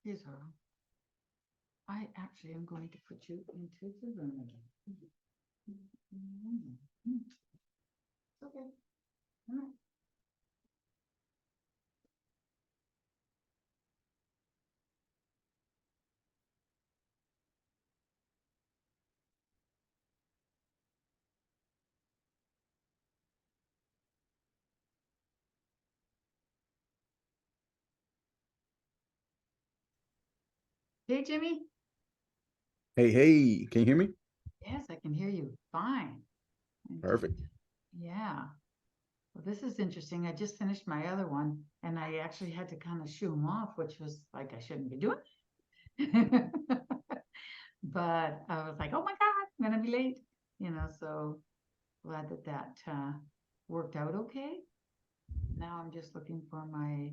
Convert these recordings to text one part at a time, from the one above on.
Here's her. I actually am going to put you into the room again. Okay. All right. Hey, Jimmy. Hey, can you hear me? Yes, I can hear you fine. Perfect. Yeah. Well, this is interesting. I just finished my other one and I actually had to kind of shoo him off, which was like I shouldn't be doing. But I was like, oh my God, I'm gonna be late, so glad that worked out okay. Now I'm just looking for my,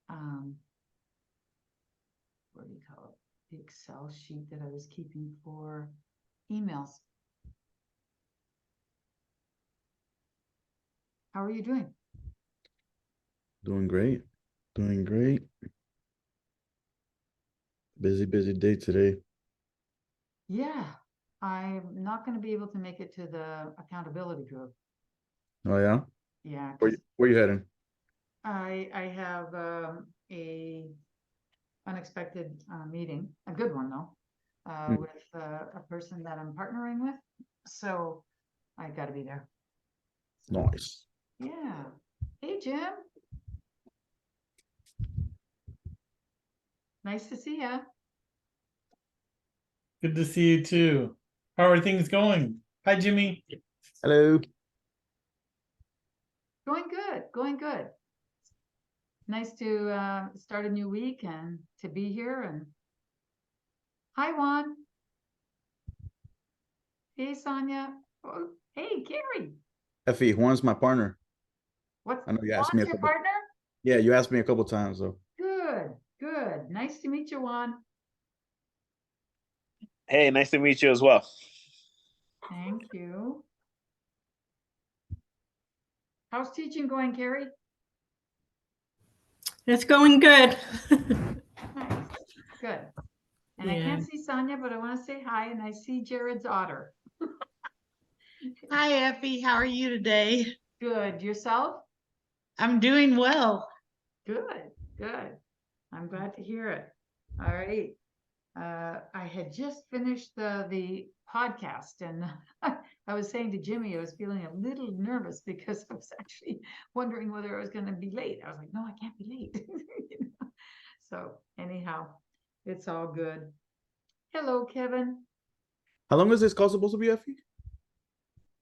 um, what do you call it? The Excel sheet that I was keeping for emails. How are you doing? Doing great. Doing great. Busy day today. Yeah, I'm not going to be able to make it to the accountability group. Oh yeah? Yeah, Where because where you heading? I have a unexpected meeting, a good one though, Hmm, with a person that I'm partnering with. So I got to be there. So nice. yeah. Hey, Jim. Nice to see ya. Good to see you too. How are things going? Hi, Jimmy. Hello. Going good. Going good. Nice to start a new week and to be here. And hi, Juan. Hey, Sonia. Oh, hey, Gary. Effie, Juan's my partner. What's I know you asked me Juan's a your couple. partner? Yeah, you asked me a couple times, so Good. Good. Nice to meet you, Juan. Hey, nice to meet you as well. Thank you. How's teaching going, Carrie? It's going good. Nice. Good. And I Yeah. can't see Sonia, but I want to say hi, and I see Jared's otter. Hi, Effie. How are you today? Good. Yourself? I'm doing well. Good. Good. I'm glad to hear it. All right. I had just finished the podcast, and I was saying to Jimmy, I was feeling a little nervous because I was actually wondering whether I was going to be late. I was like, no, I can't be late. So anyhow, it's all good. Hello, Kevin. how long is this call supposed to be, Effie?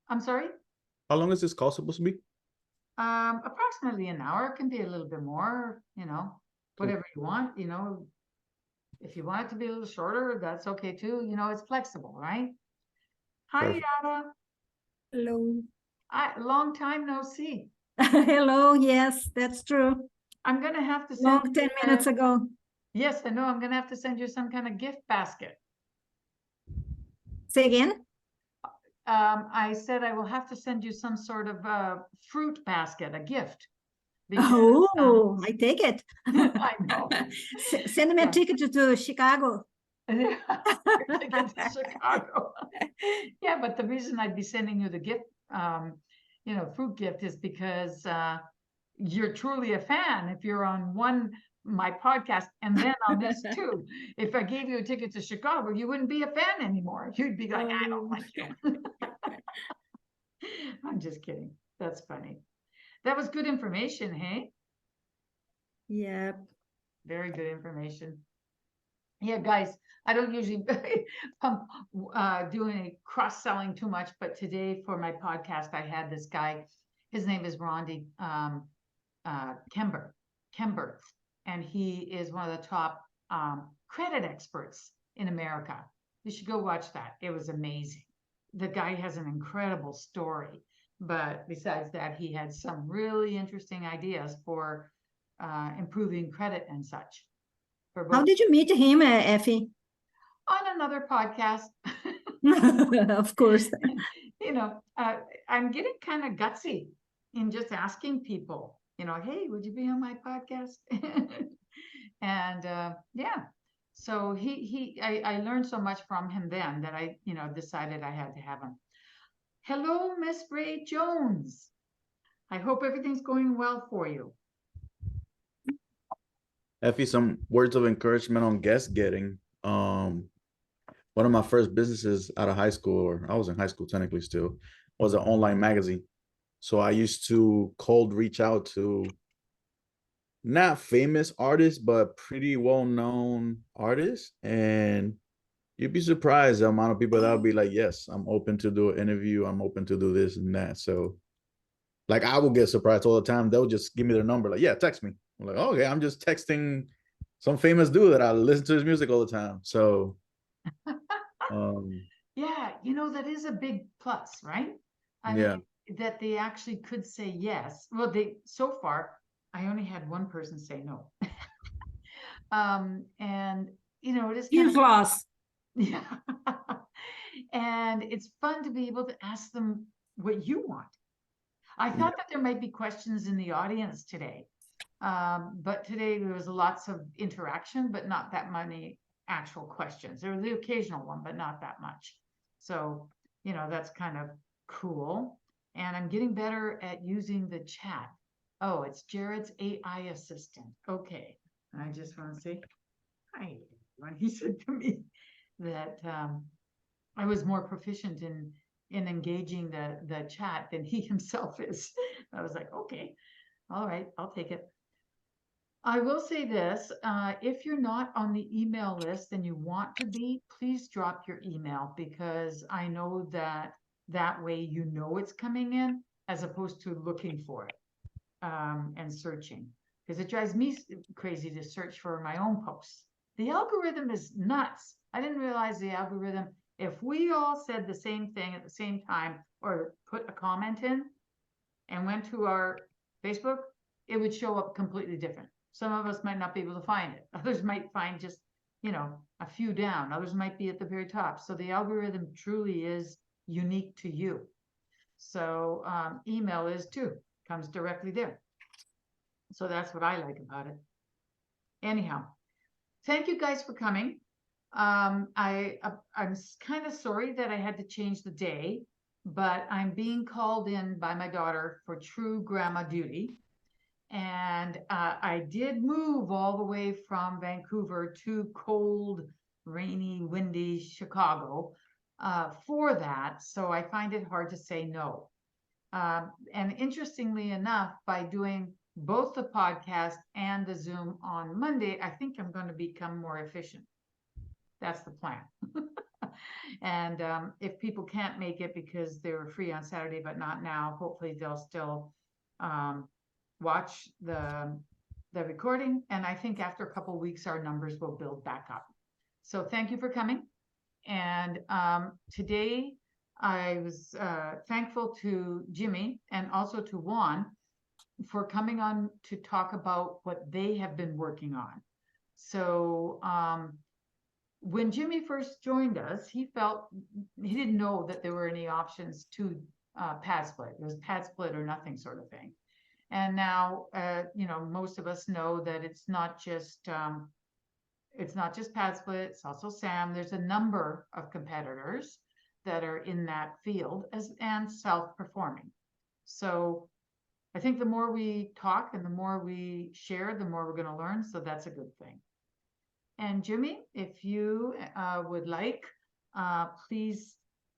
I'm sorry. How long is this call supposed to be? Approximately an hour. It can be a little bit more, whatever you want, if you want it to be a little shorter, that's okay too. It's flexible, right? Hi, Perfect. Yada. Hello. Long time no see. Hello. Yes, that's true. I'm gonna have to send Long you 10 minutes ago. Yes, I know. I'm gonna have to send you some kind of gift basket. Say again? I said I will have to send you some sort of fruit basket, a gift. Oh, I take it. I know. Send me a Yeah. ticket to Chicago. Ticket to Chicago. Yeah, but the reason I'd be sending you the gift, fruit gift is because you're truly a fan if you're on my podcast and then on this too. If I gave you a ticket to Chicago, you wouldn't be a fan anymore. You'd be like, I don't like you. I'm just kidding. That's funny. That was good information, hey? Yeah. Very good information. Yeah, guys, I don't usually do any cross-selling too much, but today for my podcast, I had this guy. His name is Rondi Kember, and he is one of the top credit experts in America. You should go watch that. It was amazing. The guy has an incredible story, but besides that, he had some really interesting ideas for improving credit and such. How did you meet him, Effie? On another podcast. Of course. I'm getting kind of gutsy in just asking people, hey, would you be on my podcast? And yeah, so I learned so much from him then that I, decided I had to have him. Hello, Miss Ray Jones. I hope everything's going well for you. Effie, some words of encouragement on guest getting. One of my first businesses out of high school, or I was in high school technically still, was an online magazine. So I used to cold reach out to not famous artists, but pretty well-known artists. And you'd be surprised the amount of people that would be like, yes, I'm open to do an interview. I'm open to do this and that. So like I will get surprised all the time. They'll just give me their number. Like, yeah, text me. I'm like, okay, I'm just texting some famous dude that I listen to his music all the time. So Yeah, that is a big plus, right? I yeah. mean, that they actually could say yes. Well, so far, I only had one person say no. And it is kind Here's loss. yeah. And it's fun to be able to ask them what you want. I thought that there might be questions in the audience today. But today there was lots of interaction, but not that many actual questions. There was the occasional one, but not that much. So, that's kind of cool. And I'm getting better at using the chat. Oh, it's Jared's AI assistant. Okay. I just want to say hi, everyone. He said to me that I was more proficient in engaging the chat than he himself is. I was like, okay, all right, I'll take it. I will say this, if you're not on the email list and you want to be, please drop your email, because I know that way it's coming in as opposed to looking for it and searching, because it drives me crazy to search for my own posts. The algorithm is nuts. I didn't realize the algorithm, if we all said the same thing at the same time or put a comment in and went to our Facebook, it would show up completely different. Some of us might not be able to find it. Others might find just, a few down. Others might be at the very top. So the algorithm truly is unique to you. So email is too, comes directly there. So that's what I like about it. Anyhow, thank you guys for coming. I'm kind of sorry that I had to change the day, but I'm being called in by my daughter for true grandma duty. And I did move all the way from Vancouver to cold, rainy, windy Chicago for that. So I find it hard to say no. And interestingly enough, by doing both the podcast and the Zoom on Monday, I think I'm going to become more efficient. That's the plan. And if people can't make it because they were free on Saturday, but not now, hopefully they'll still watch the recording. And I think after a couple of weeks, our numbers will build back up. So thank you for coming. And today I was thankful to Jimmy and also to Juan for coming on to talk about what they have been working on. So when Jimmy first joined us, he didn't know that there were any options to pad split. It was pad split or nothing sort of thing. And now, most of us know that it's not just pad split, it's also SAM. There's a number of competitors that are in that field and self-performing. So I think the more we talk and the more we share, the more we're going to learn. So that's a good thing. And Jimmy, if you would like, please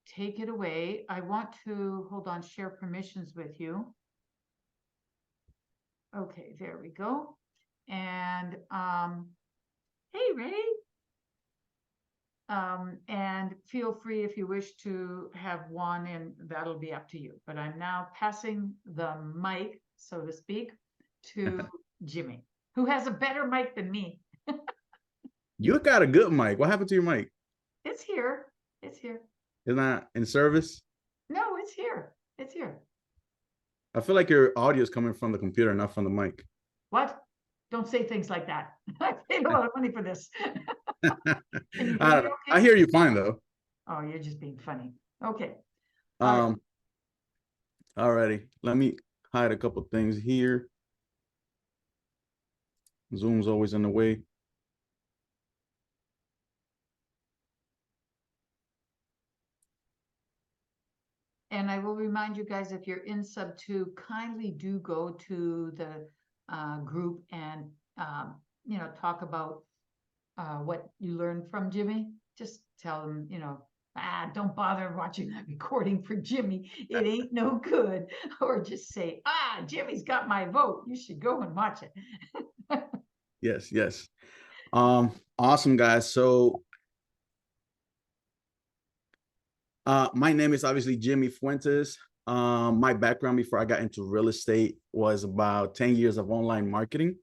take it away. I want to, hold on, share permissions with you. Okay, there we go. And hey, Ray. And feel free if you wish to have one, and that'll be up to you. But I'm now passing the mic, so to speak, to Jimmy, who has a better mic than me. You got a good mic. What happened to your mic? It's here. It's here. It's not in service? No, it's here. It's here. I feel like your audio is coming from the computer, not from the mic. What? Don't say things like that. I paid a lot of money for this. I hear you fine though. Oh, you're just being funny. Okay. Alrighty. Let me hide a couple things here. Zoom's always in the way. And I will remind you guys, if you're in sub two, kindly do go to the group and talk about what you learned from Jimmy. Just tell them, don't bother watching that recording for Jimmy. It ain't no good. Or just say, Jimmy's got my vote. You should go and watch it. Yes. Awesome, guys. So my name is obviously Jimmy Fuentes. My background before I got into real estate was about 10 years of online marketing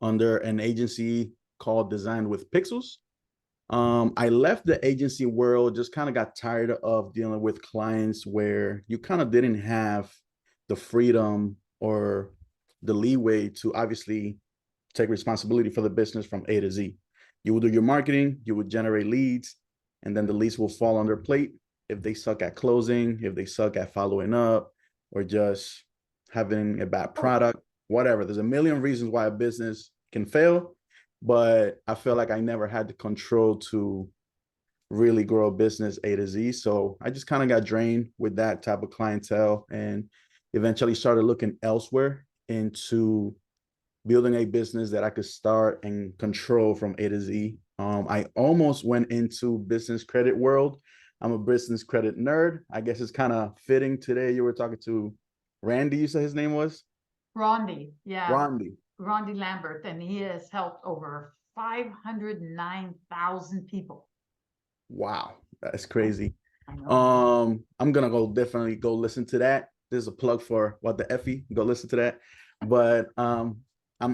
under an agency called Design with Pixels. I left the agency world, just kind of got tired of dealing with clients where you kind of didn't have the freedom or the leeway to obviously take responsibility for the business from A to Z. You will do your marketing, you would generate leads, and then the leads will fall on their plate. If they suck at closing, if they suck at following up, or just having a bad product, whatever. There's a million reasons why a business can fail, but I feel like I never had the control to really grow a business A to Z. So I just kind of got drained with that type of clientele and eventually started looking elsewhere into building a business that I could start and control from A to Z. I almost went into business credit world. I'm a business credit nerd. I guess it's kind of fitting today. You were talking to Randy, you said his name was? Rondi, yeah. Rondi Lambert, and he has helped over 509,000 people. Wow, that's crazy. I know. I'm gonna definitely go listen to that. There's a plug for what the Effie. Go listen to that. But I'm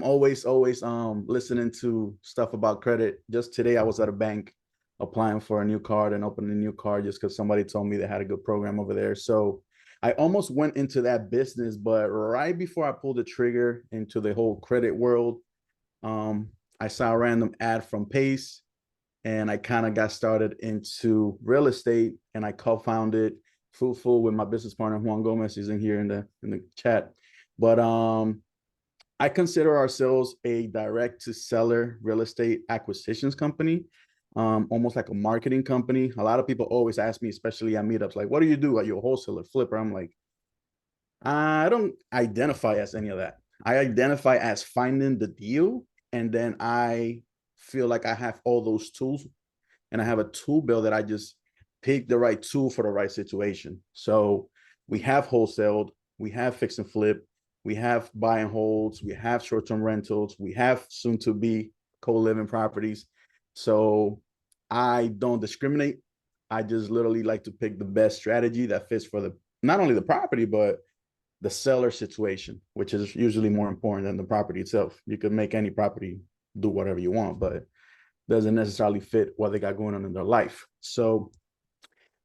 always listening to stuff about credit. Just today I was at a bank applying for a new card and opening a new card just because somebody told me they had a good program over there. So I almost went into that business, but right before I pulled the trigger into the whole credit world, I saw a random ad from Pace and I kind of got started into real estate and I co-founded Fruitful with my business partner, Juan Gomez. He's in here in the chat. But I consider ourselves a direct to seller real estate acquisitions company, almost like a marketing company. A lot of people always ask me, especially at meetups, like, what do you do? Are you a wholesaler, flipper? I'm like, I don't identify as any of that. I identify as finding the deal. And then I feel like I have all those tools and I have a tool belt that I just pick the right tool for the right situation. So we have wholesaled, we have fix and flip, we have buy and holds, we have short-term rentals, we have soon to be co-living properties. So I don't discriminate. I just literally like to pick the best strategy that fits for not only the property, but the seller situation, which is usually more important than the property itself. You could make any property do whatever you want, but doesn't necessarily fit what they got going on in their life. So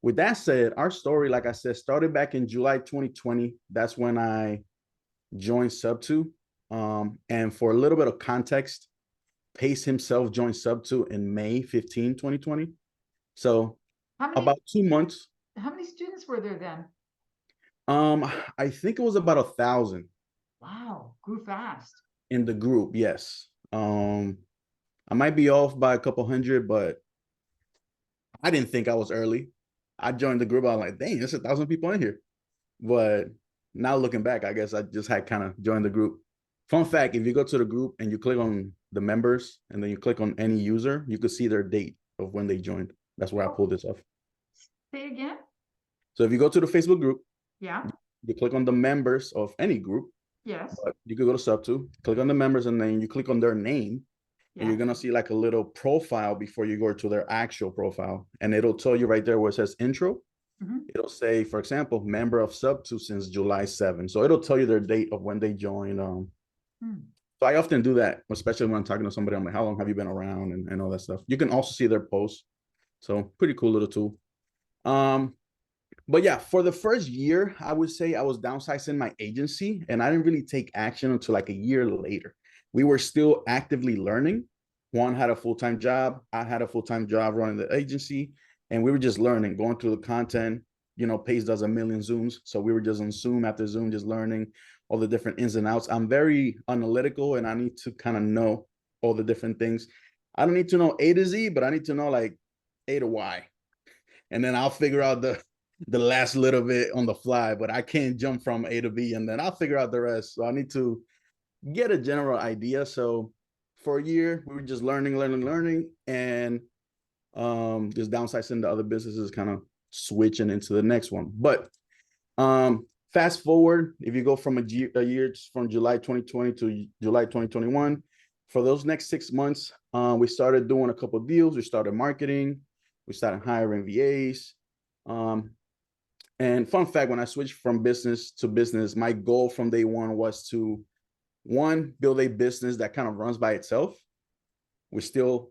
with that said, our story, like I said, started back in July 2020. That's when I joined Sub2. And for a little bit of context, Pace himself joined Sub2 in May 15, 2020. So about 2 months. How many students were there then? I think it was about 1,000. Wow, grew fast. In the group, yes. I might be off by a couple hundred, but I didn't think I was early. I joined the group. I was like, dang, there's 1,000 people in here. But now looking back, I guess I just had kind of joined the group. Fun fact, if you go to the group and you click on the members and then you click on any user, you could see their date of when they joined. That's where I pulled this off. Say again? So if you go to the Facebook group, yeah, you click on the members of any group. Yes. You could go to Sub2, click on the members, and then you click on their name. Yeah. And you're gonna see like a little profile before you go to their actual profile. And it'll tell you right there where it says intro. Mm-hmm. It'll say, for example, member of Sub2 since July 7. So it'll tell you their date of when they joined. So I often do that, especially when I'm talking to somebody. I'm like, how long have you been around and all that stuff. You can also see their posts. So pretty cool little tool. But yeah, for the first year, I would say I was downsizing my agency and I didn't really take action until like a year later. We were still actively learning. Juan had a full-time job. I had a full-time job running the agency, and we were just learning, going through the content. You know, Pace does a million Zooms. So we were just on Zoom after Zoom, just learning all the different ins and outs. I'm very analytical and I need to kind of know all the different things. I don't need to know A to Z, but I need to know like A to Y. And then I'll figure out the last little bit on the fly, but I can't jump from A to B and then I'll figure out the rest. So I need to get a general idea. So for a year, we were just learning, and just downsizing the other businesses, kind of switching into the next one. But fast forward, if you go from a year from July 2020 to July 2021, for those next 6 months, we started doing a couple of deals. We started marketing. We started hiring VAs. And fun fact, when I switched from business to business, my goal from day one was to, one, build a business that kind of runs by itself. We're still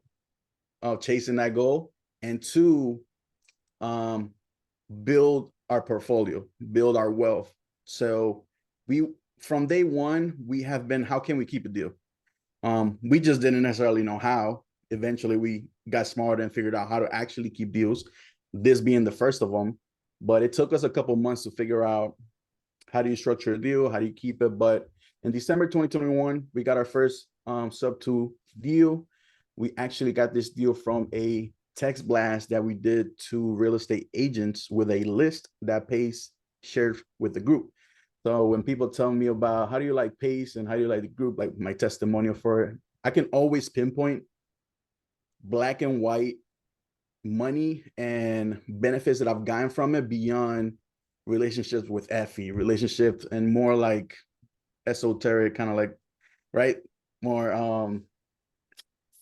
chasing that goal. And two, build our portfolio, build our wealth. So from day one, we have been, how can we keep a deal? We just didn't necessarily know how. Eventually, we got smarter and figured out how to actually keep deals, this being the first of them. But it took us a couple months to figure out, how do you structure a deal? How do you keep it? But in December 2021, we got our first sub 2 deal. We actually got this deal from a text blast that we did to real estate agents with a list that Pace shared with the group. So when people tell me about how do you like Pace and how do you like the group, like my testimonial for it, I can always pinpoint black and white money and benefits that I've gotten from it beyond relationships with Effie, relationships and more like esoteric, kind of like, right? More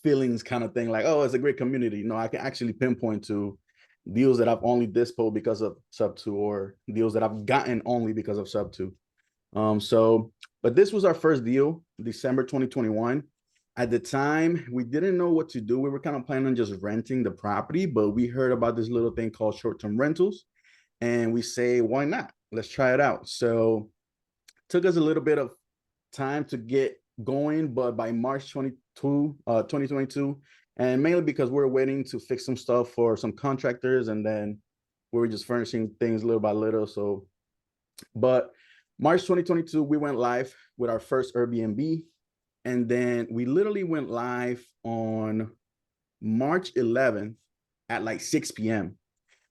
feelings kind of thing, like, oh, it's a great community. No, I can actually pinpoint to deals that I've only dispo because of sub 2, or deals that I've gotten only because of sub 2. But this was our first deal, December 2021. At the time, we didn't know what to do. We were kind of planning on just renting the property, but we heard about this little thing called short-term rentals. And we say, why not? Let's try it out. So it took us a little bit of time to get going, but by March 2022, and mainly because we're waiting to fix some stuff for some contractors, and then we were just furnishing things little by little. So, but March 2022, we went live with our first Airbnb. And then we literally went live on March 11th at like 6 p.m.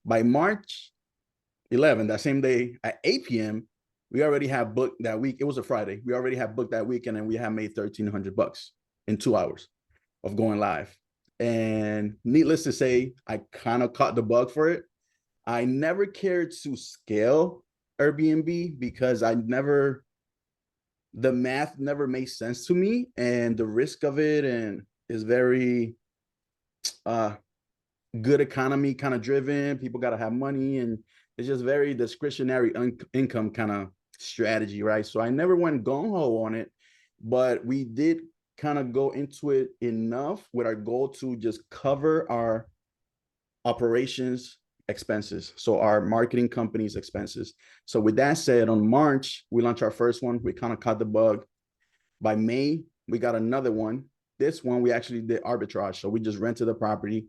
By March 11th, that same day at 8 p.m., we already have booked that week. It was a Friday. We already have booked that weekend, and we have made $1,300 in 2 hours of going live. And needless to say, I kind of caught the bug for it. I never cared to scale Airbnb because the math never made sense to me, and the risk of it, and is very good economy kind of driven. People got to have money, and it's just very discretionary income kind of strategy, right? So I never went gung-ho on it, but we did kind of go into it enough with our goal to just cover our operations expenses, so our marketing company's expenses. So with that said, on March, we launched our first one. We kind of caught the bug. By May, we got another one. This one, we actually did arbitrage. So we just rented the property.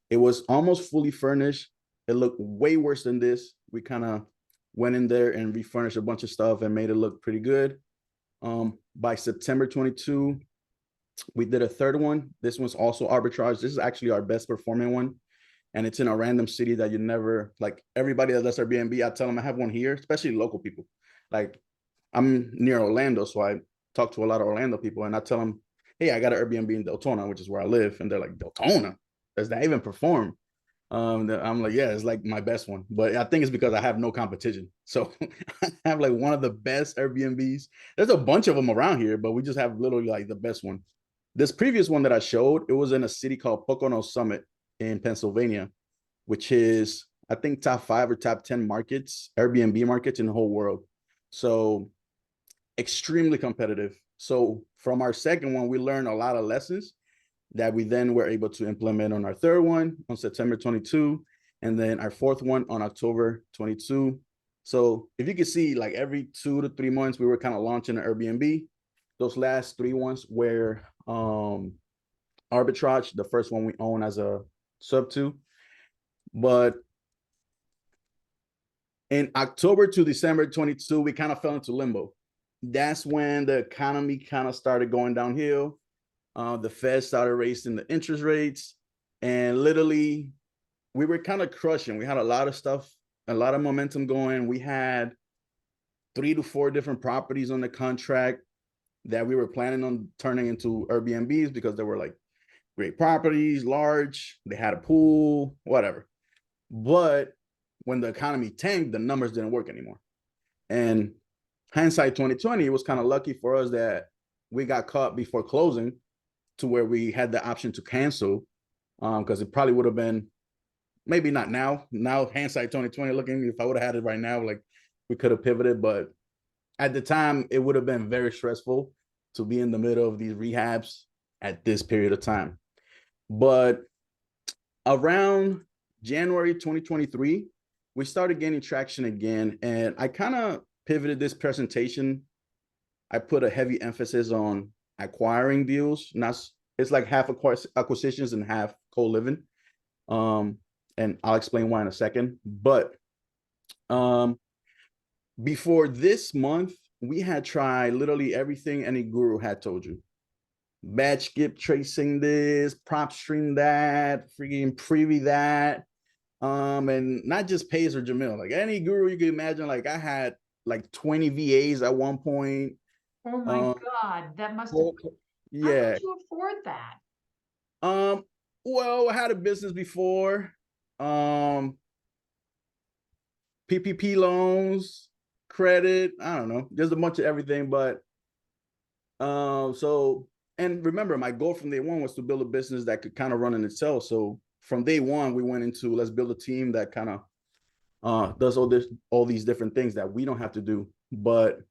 It was almost fully furnished. It looked way worse than this. We kind of went in there and refurnished a bunch of stuff and made it look pretty good. By September 22, we did a third one. This one's also arbitrage. This is actually our best performing one. And it's in a random city that you never, like, everybody that does Airbnb, I tell them I have one here, especially local people. Like, I'm near Orlando, so I talk to a lot of Orlando people, and I tell them, hey, I got an Airbnb in Deltona, which is where I live. And they're like, Deltona? Does that even perform? I'm like, yeah, it's like my best one. But I think it's because I have no competition. So I have like one of the best Airbnbs. There's a bunch of them around here, but we just have literally like the best one. This previous one that I showed, it was in a city called Pocono Summit in Pennsylvania, which is, I think, top 5 or top 10 markets, Airbnb markets in the whole world. So extremely competitive. So from our second one, we learned a lot of lessons that we then were able to implement on our third one on September 22, and then our fourth one on October 22. So if you can see, like every 2 to 3 months, we were kind of launching an Airbnb. Those last 3 ones were arbitrage, the first one we own as a sub 2. But in October to December 22, we kind of fell into limbo. That's when the economy kind of started going downhill. The Fed started raising the interest rates, and literally we were kind of crushing. We had a lot of stuff a lot of momentum going. We had 3 to 4 different properties on the contract that we were planning on turning into Airbnbs because they were like great properties, large, they had a pool, whatever. But when the economy tanked, the numbers didn't work anymore. And hindsight 2020, it was kind of lucky for us that we got caught before closing to where we had the option to cancel, because it probably would have been, maybe not now. Now, hindsight 2020 looking, if I would have had it right now, like we could have pivoted. But at the time, it would have been very stressful to be in the middle of these rehabs at this period of time. But around January 2023, we started gaining traction again. And I kind of pivoted this presentation. I put a heavy emphasis on acquiring deals. Not, it's like half acquisitions and half co-living. And I'll explain why in a second. But before this month, we had tried literally everything any guru had told you. Batch skip tracing this, prop stream that, freaking preview that. And not just Pace or Jamil, like any guru you can imagine. Like I had like 20 VAs at one point. Oh my God, that must have, how Yeah. could you afford that? Well, I had a business before. PPP loans, credit, I don't know, just a bunch of everything. But so, and remember, my goal from day one was to build a business that could kind of run in itself. So from day one, we went into, let's build a team that kind of does all these different things that we don't have to do. But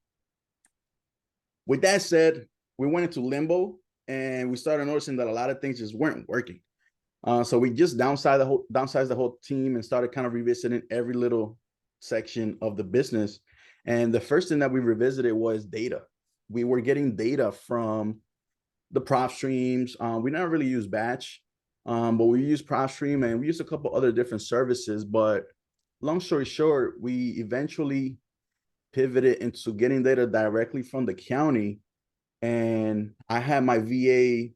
with that said, we went into limbo and we started noticing that a lot of things just weren't working. So we just downsized the whole team and started kind of revisiting every little section of the business. And the first thing that we revisited was data. We were getting data from the prop streams. We never really use batch, but we use prop stream and we use a couple other different services. But long story short, we eventually pivoted into getting data directly from the county. And I had my VA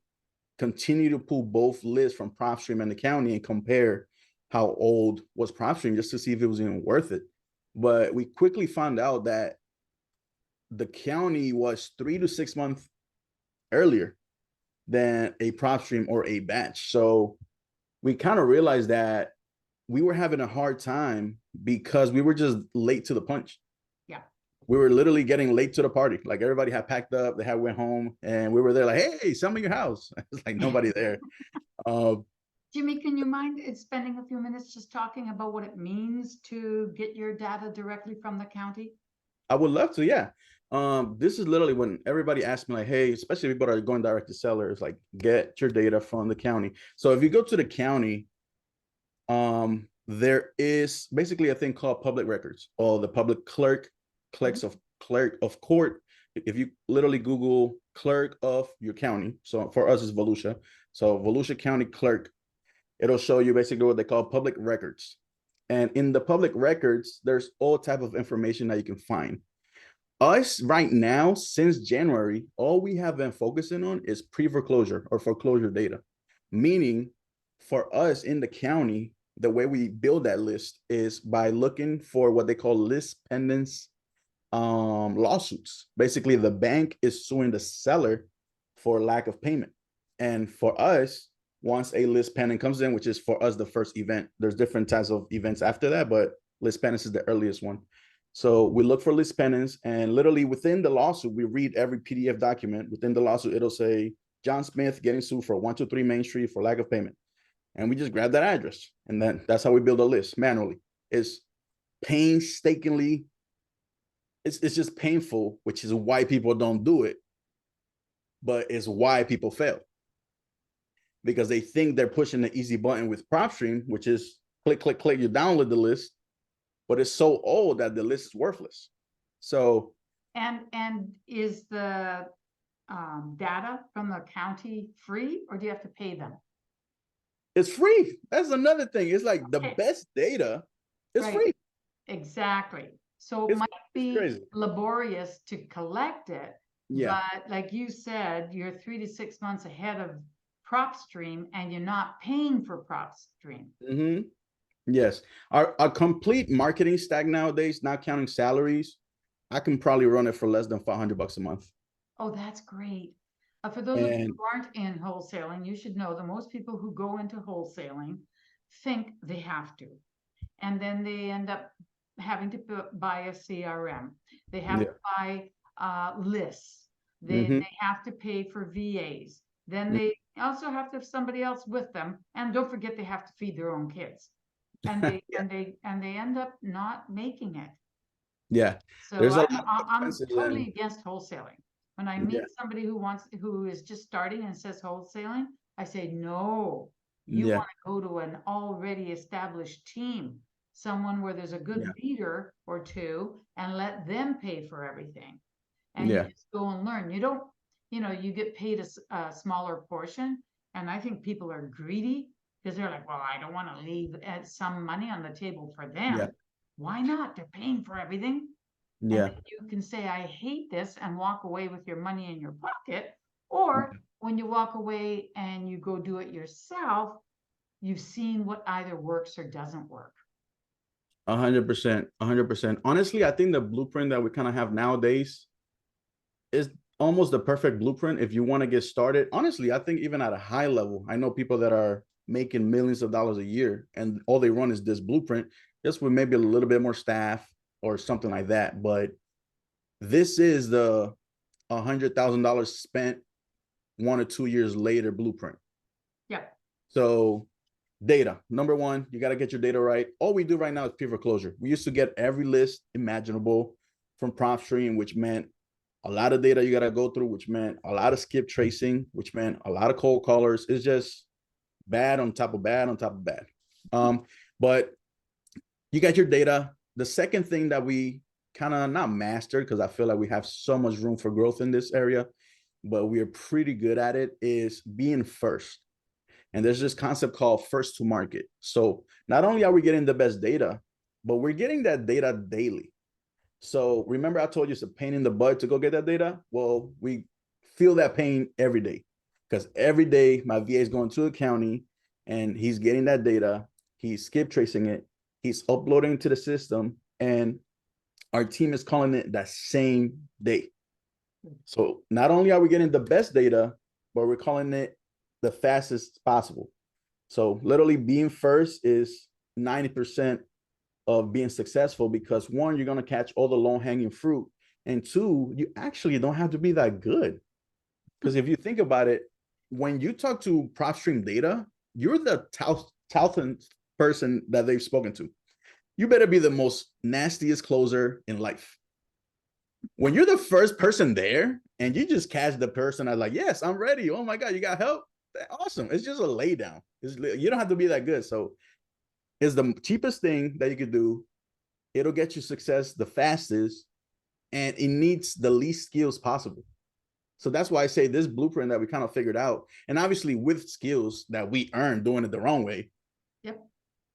continue to pull both lists from PropStream and the county and compare how old was PropStream just to see if it was even worth it. But we quickly found out that the county was 3 to 6 months earlier than a PropStream or a batch. So we kind of realized that we were having a hard time because we were just late to the punch. Yeah. We were literally getting late to the party. Like everybody had packed up, they had went home, and we were there like, hey, sell me your house. It's like nobody there. Jimmy, can you mind spending a few minutes just talking about what it means to get your data directly from the county? I would love to, yeah. This is literally when everybody asks me, like, hey, especially people that are going direct to sellers, like, get your data from the county. So if you go to the county, there is basically a thing called public records, or the public clerk of court. If you literally Google clerk of your county, so for us it's Volusia, so Volusia County clerk, it'll show you basically what they call public records. And in the public records, there's all type of information that you can find. Us right now, since January, all we have been focusing on is pre-foreclosure or foreclosure data. Meaning for us in the county, the way we build that list is by looking for what they call list pendants lawsuits. Basically, the bank is suing the seller for lack of payment. And for us, once a list pendant comes in, which is for us the first event, there's different types of events after that, but list pendants is the earliest one. So we look for list pendants, and literally within the lawsuit, we read every PDF document. Within the lawsuit, it'll say John Smith getting sued for 123 Main Street for lack of payment. And we just grab that address, and then that's how we build a list manually. It's painstakingly, it's just painful, which is why people don't do it, but it's why people fail. Because they think they're pushing the easy button with PropStream, which is click, click, click, you download the list, but it's so old that the list is worthless. So, and is the data from the county free, or do you have to pay them? it's free. That's another thing. It's like the Okay. best data is Right. free. Exactly. So it It's might be crazy. laborious to collect it, Yeah. but like you said, you're 3 to 6 months ahead of PropStream and you're not paying for PropStream. Mm-hmm. Yes. Our complete marketing stack nowadays, not counting salaries, I can probably run it for less than $500 a month. Oh, that's great. For those of you And who aren't in wholesaling, you should know that most people who go into wholesaling think they have to. And then they end up having to buy a CRM. They have yeah. to buy lists. They Hmm. have to pay for VAs. Then Mm. they also have to have somebody else with them. And don't forget they have to feed their own kids. And they Yeah. and they end up not making it. Yeah. So There's a lot I'm of I'm expenses totally and against wholesaling. When I yeah. meet somebody who is just starting and says wholesaling, I say, no, you Yeah. want to go to an already established team, someone where there's a good Yeah. leader or two, and let them pay for everything. And you Yeah. just go and learn. You don't, you get paid a smaller portion. And I think people are greedy because they're like, well, I don't want to leave some money on the table for Yeah. them. Why not? They're paying for everything. And Yeah. then you can say, I hate this, and walk away with your money in your pocket. Or when you walk away and you go do it yourself, you've seen what either works or doesn't work. 100%. 100%. Honestly, I think the blueprint that we kind of have nowadays is almost the perfect blueprint if you want to get started. Honestly, I think even at a high level, I know people that are making millions of dollars a year and all they run is this blueprint, just with maybe a little bit more staff or something like that. But this is the $100,000 spent 1 or 2 years later blueprint. Yeah. So data, number one, you got to get your data right. All we do right now is pay for closure. We used to get every list imaginable from PropStream, which meant a lot of data you got to go through, which meant a lot of skip tracing, which meant a lot of cold callers. It's just bad on top of bad on top of bad. But you got your data. The second thing that we kind of not mastered, because I feel like we have so much room for growth in this area, but we are pretty good at it, is being first. And there's this concept called first to market. So not only are we getting the best data, but we're getting that data daily. So remember I told you it's a pain in the butt to go get that data? Well, we feel that pain every day because every day my VA is going to the county and he's getting that data. He's skip tracing it. He's uploading it to the system and our team is calling it that same day. So not only are we getting the best data, but we're calling it the fastest possible. So literally being first is 90% of being successful because one, you're going to catch all the low hanging fruit. And two, you actually don't have to be that good. Because if you think about it, when you talk to PropStream data, you're the thousandth person that they've spoken to. You better be the most nastiest closer in life. When you're the first person there and you just catch the person that's like, yes, I'm ready. Oh my God, you got help? Awesome. It's just a lay down. You don't have to be that good. So it's the cheapest thing that you could do. It'll get you success the fastest and it needs the least skills possible. So that's why I say this blueprint that we kind of figured out, and obviously with skills that we earned doing it the wrong way. Yep.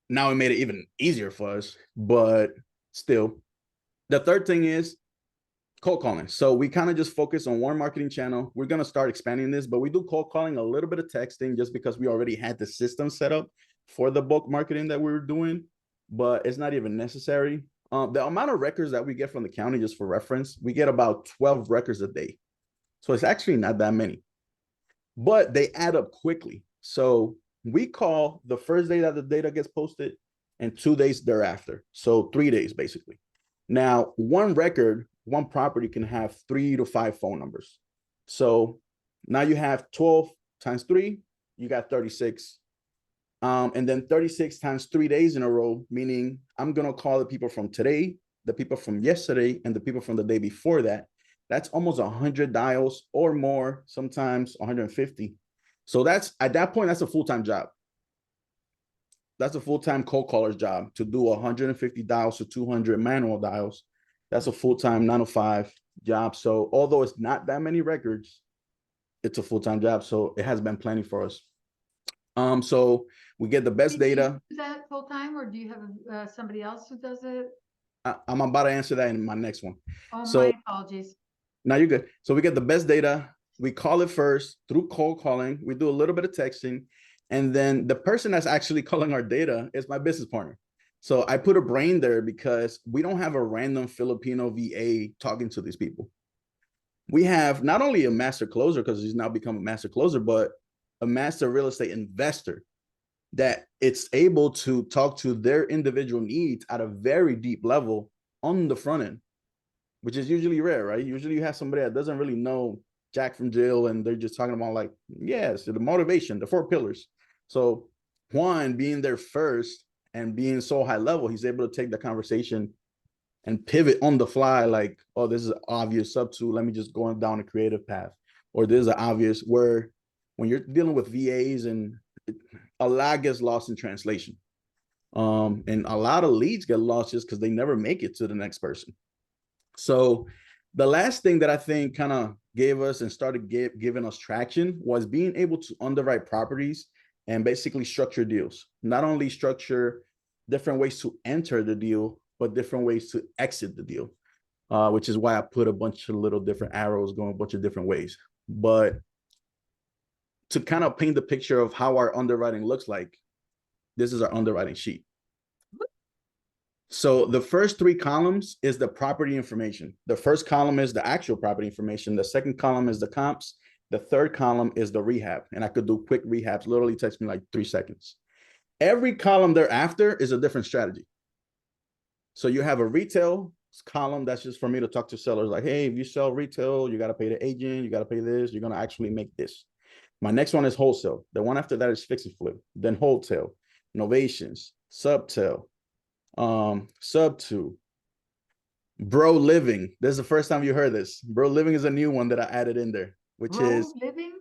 Now it made it even easier for us, but still. The third thing is cold calling. So we kind of just focus on one marketing channel. We're going to start expanding this, but we do cold calling, a little bit of texting just because we already had the system set up for the bulk marketing that we were doing, but it's not even necessary. The amount of records that we get from the county, just for reference, we get about 12 records a day. So it's actually not that many, but they add up quickly. So we call the first day that the data gets posted and 2 days thereafter. So 3 days basically. Now, one record, one property can have 3 to 5 phone numbers. So now you have 12 times 3, you got 36. And then 36 times 3 days in a row, meaning I'm going to call the people from today, the people from yesterday, and the people from the day before that. That's almost 100 dials or more, sometimes 150. So that's at that point, that's a full-time job. That's a full-time cold caller's job to do 150 dials to 200 manual dials. That's a full-time 9 to 5 job. So although it's not that many records, it's a full-time job. So it has been plenty for us. So we get the best Do you data. do that full time, or do you have somebody else who does it? I'm about to answer that in my next one. Oh, So my apologies. now you're good. So we get the best data. We call it first through cold calling. We do a little bit of texting. And then the person that's actually calling our data is my business partner. So I put a brain there because we don't have a random Filipino VA talking to these people. We have not only a master closer, because he's now become a master closer, but a master real estate investor that it's able to talk to their individual needs at a very deep level on the front end, which is usually rare, right? Usually you have somebody that doesn't really know Jack from jail and they're just talking about like, yes, the motivation, the 4 pillars. So Juan being there first and being so high level, he's able to take the conversation and pivot on the fly, like, oh, this is an obvious sub two. Let me just go down a creative path. Or this is an obvious where when you're dealing with VAs and a lot gets lost in translation. And a lot of leads get lost just because they never make it to the next person. So the last thing that I think kind of gave us and started giving us traction was being able to underwrite properties and basically structure deals. Not only structure different ways to enter the deal, but different ways to exit the deal, which is why I put a bunch of little different arrows going a bunch of different ways. But to kind of paint the picture of how our underwriting looks like, this is our underwriting sheet. So the first 3 columns is the property information. The first column is the actual property information. The second column is the comps. The third column is the rehab. And I could do quick rehabs. Literally takes me like 3 seconds. Every column thereafter is a different strategy. So you have a retail column that's just for me to talk to sellers like, hey, if you sell retail, you got to pay the agent, you got to pay this, you're going to actually make this. My next one is wholesale. The one after that is fix and flip. Then wholesale, novations, subtail, sub two, bro living. This is the first time you heard this. Bro living is a new one that I added in there, which Bro is living?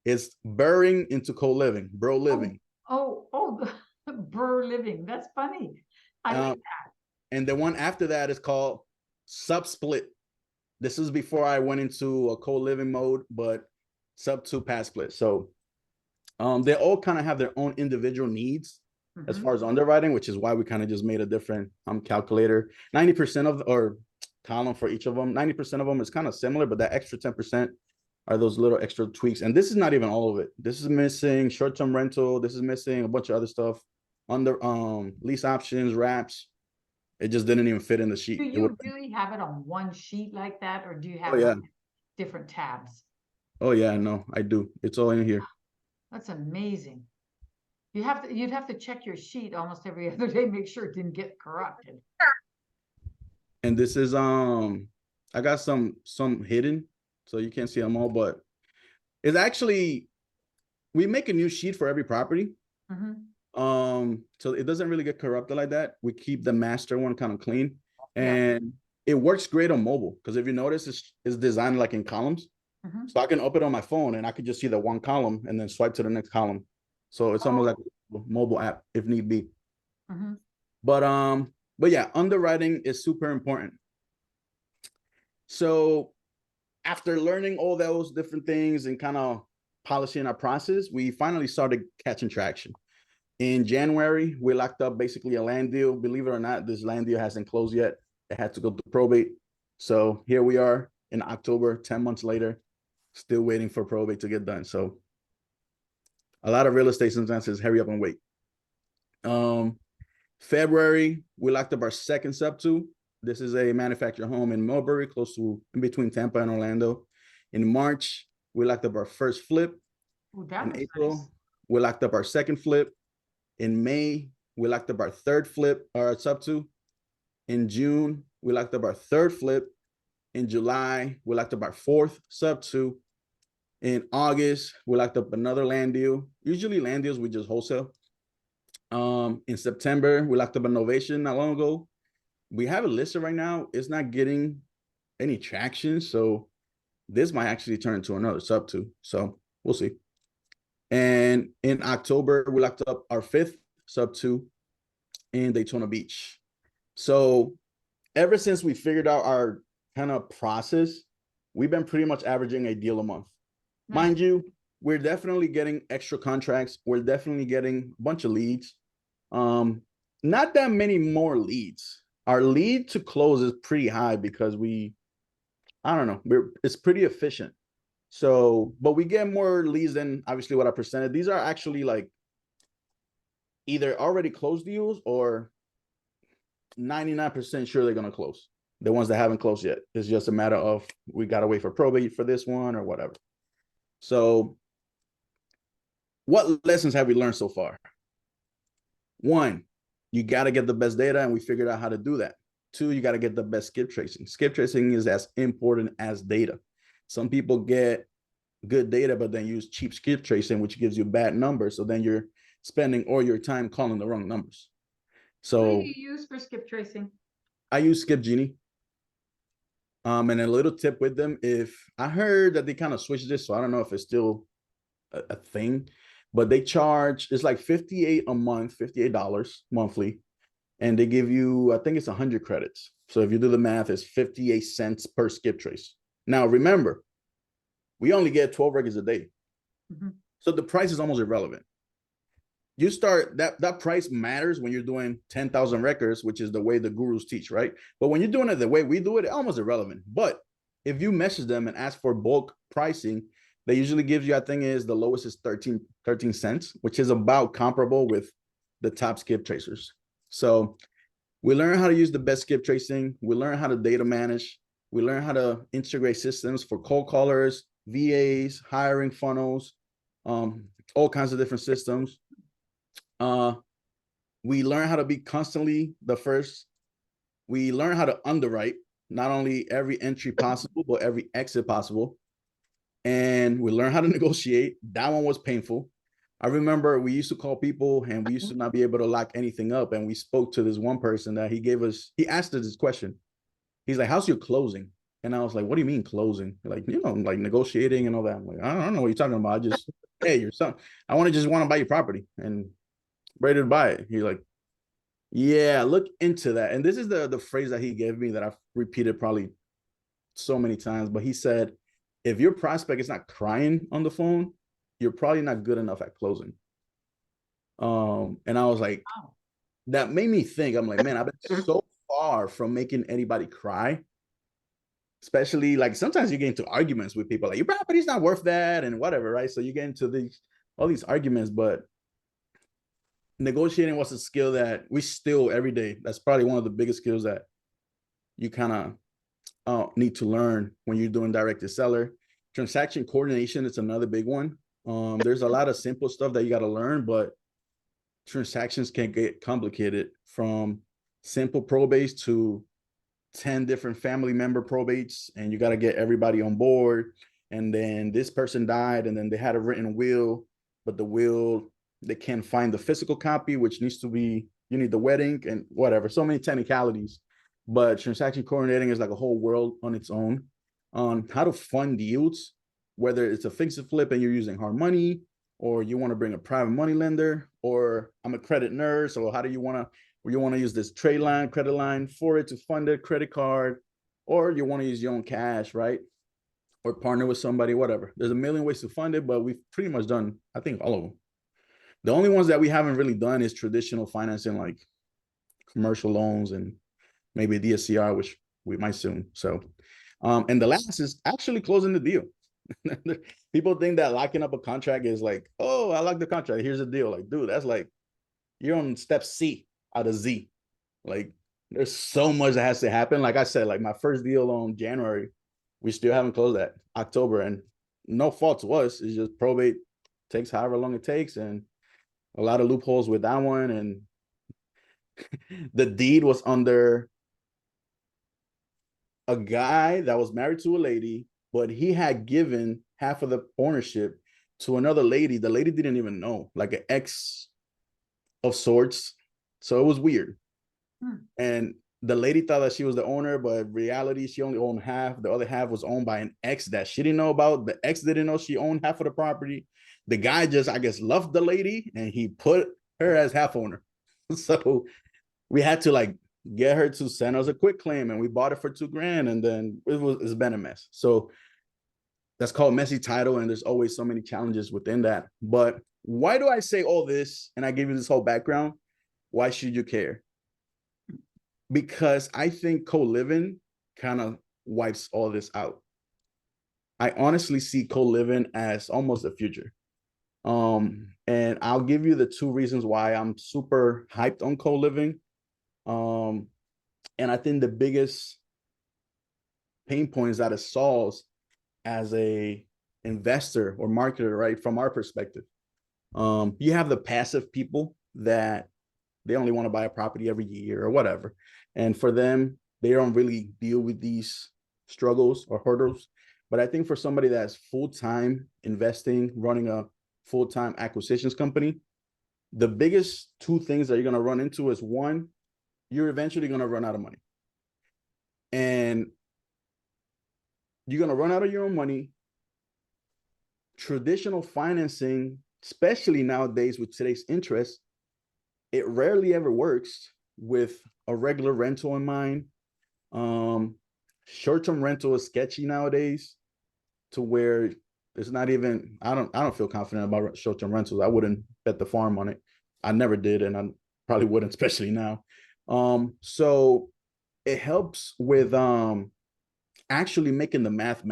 it's burring into co-living, bro living. Oh, bro living. That's funny. I like that. And the one after that is called sub split. This is before I went into a co-living mode, but sub 2 pass split. So they all kind of have their own individual needs as far as underwriting, which is why we kind of just made a different calculator. 90% of or column for each of them. 90% of them is kind of similar, but that extra 10% are those little extra tweaks. And this is not even all of it. This is missing short-term rental. This is missing a bunch of other stuff under lease options, wraps. It just didn't even fit in the sheet. Do you really have it on one sheet like that, or do you have Oh, yeah. like different tabs? Oh yeah, no, I do. It's all in here. That's amazing. You'd have to check your sheet almost every other day, make sure it didn't get corrupted. And this is I got some hidden, so you can't see them all, but it's actually we make a new sheet for every property. So it doesn't really get corrupted like that. We keep the master one kind of clean, and it works great on mobile because if you notice, it's designed like in columns. So I can open it on my phone and I could just see the one column and then swipe to the next column. So it's almost like a mobile app if need be. But yeah, underwriting is super important. So after learning all those different things and kind of polishing our process, we finally started catching traction. In January, we locked up basically a land deal. Believe it or not, this land deal hasn't closed yet. It had to go through probate. So here we are in October, 10 months later, still waiting for probate to get done. So a lot of real estate sometimes says hurry up and wait. February, we locked up our second sub two. This is a manufactured home in Millbury, close to in between Tampa and Orlando. In March, we locked up our first flip. In April, we locked up our second flip. In May, we locked up our third flip, our sub two. In June, we locked up our third flip. In July, we locked up our fourth sub two. In August, we locked up another land deal. Usually land deals, we just wholesale. In September, we locked up a novation not long ago. We have it listed right now. It's not getting any traction. So this might actually turn into another sub two. So we'll see. And in October, we locked up our fifth sub two in Daytona Beach. So ever since we figured out our kind of process, we've been pretty much averaging a deal a month. Mind you, we're definitely getting extra contracts. We're definitely getting a bunch of leads. Not that many more leads. Our lead to close is pretty high because I don't know, it's pretty efficient. So, but we get more leads than obviously what I presented. These are actually like either already closed deals or 99% sure they're going to close. The ones that haven't closed yet. It's just a matter of we got to wait for probate for this one or whatever. So what lessons have we learned so far? One, you got to get the best data, and we figured out how to do that. Two, you got to get the best skip tracing. Skip tracing is as important as data. Some people get good data, but then use cheap skip tracing, which gives you bad numbers. So then you're spending all your time calling the wrong numbers. What So do you use for skip tracing? I use Skip Genie. And a little tip with them, if I heard that they kind of switched this, so I don't know if it's still a thing, but they charge, it's like 58 a month, $58 monthly. And they give you, I think it's 100 credits. So if you do the math, it's 58 cents per skip trace. Now, remember, we only get 12 records a day. Mhm. So the price is almost irrelevant. You start, that price matters when you're doing 10,000 records, which is the way the gurus teach, right? But when you're doing it the way we do it, almost irrelevant. But if you message them and ask for bulk pricing, they usually give you, I think is the lowest is 13 cents, which is about comparable with the top skip tracers. So we learn how to use the best skip tracing. We learn how to data manage. We learn how to integrate systems for cold callers, VAs, hiring funnels, all kinds of different systems. We learn how to be constantly the first. We learn how to underwrite not only every entry possible, but every exit possible. And we learn how to negotiate. That one was painful. I remember we used to call people and we used to not be able to lock anything up. And we spoke to this one person that he asked us this question. He's like, how's your closing? And I was like, what do you mean closing? Like, like negotiating and all that. I'm like, I don't know what you're talking about. I just, hey, your son, I want to buy your property and ready to buy it. He's like, yeah, look into that. And this is the phrase that he gave me that I've repeated probably so many times, but he said, if your prospect is not crying on the phone, you're probably not good enough at closing. And I was like, Wow. that made me think, I'm like, man, I've been so far from making anybody cry. Especially like sometimes you get into arguments with people like your property's not worth that and whatever, right? So you get into all these arguments, but negotiating was a skill that we still every day. That's probably one of the biggest skills that you kind of need to learn when you're doing direct to seller. Transaction coordination is another big one. There's a lot of simple stuff that you got to learn, but transactions can get complicated, from simple probates to 10 different family member probates, and you got to get everybody on board. And then this person died, and then they had a written will, but the will, they can't find the physical copy, which needs to be, you need the wedding and whatever. So many technicalities. But transaction coordinating is like a whole world on its own on how to fund deals, whether it's a fix and flip and you're using hard money, or you want to bring a private money lender, or I'm a credit nerd. So how do you want to use this trade line, credit line for it to fund a credit card, or you want to use your own cash, right? Or partner with somebody, whatever. There's a million ways to fund it, but we've pretty much done, I think, all of them. The only ones that we haven't really done is traditional financing, like commercial loans and maybe DSCR, which we might soon. So, and the last is actually closing the deal. People think that locking up a contract is like, oh, I locked the contract, here's the deal. Like, dude, that's like you're on step C out of Z. Like, there's so much that has to happen. Like I said, like my first deal on January, we still haven't closed that October, and no fault to us. It's just probate takes however long it takes, and a lot of loopholes with that one. And the deed was under a guy that was married to a lady, but he had given half of the ownership to another lady. The lady didn't even know, like an ex of sorts. So it was weird. And the lady thought that she was the owner, but in reality, she only owned half. The other half was owned by an ex that she didn't know about. The ex didn't know she owned half of the property. The guy just, I guess, loved the lady and he put her as half owner. So we had to like get her to send us a quick claim, and we bought it for $2,000, and then it's been a mess. So that's called messy title, and there's always so many challenges within that. But why do I say all this and I give you this whole background? Why should you care? Because I think co-living kind of wipes all this out. I honestly see co-living as almost the future. And I'll give you the two reasons why I'm super hyped on co-living. And I think the biggest pain points that it solves as a investor or marketer, right, from our perspective. You have the passive people that they only want to buy a property every year or whatever. And for them, they don't really deal with these struggles or hurdles. But I think for somebody that's full-time investing, running a full-time acquisitions company, the biggest two things that you're going to run into is one, you're eventually going to run out of money. And you're going to run out of your own money. Traditional financing, especially nowadays with today's interest, it rarely ever works with a regular rental in mind. Short-term rental is sketchy nowadays to where it's not even, I don't feel confident about short-term rentals. I wouldn't bet the farm on it. I never did, and I probably wouldn't, especially now. So it helps with actually making the math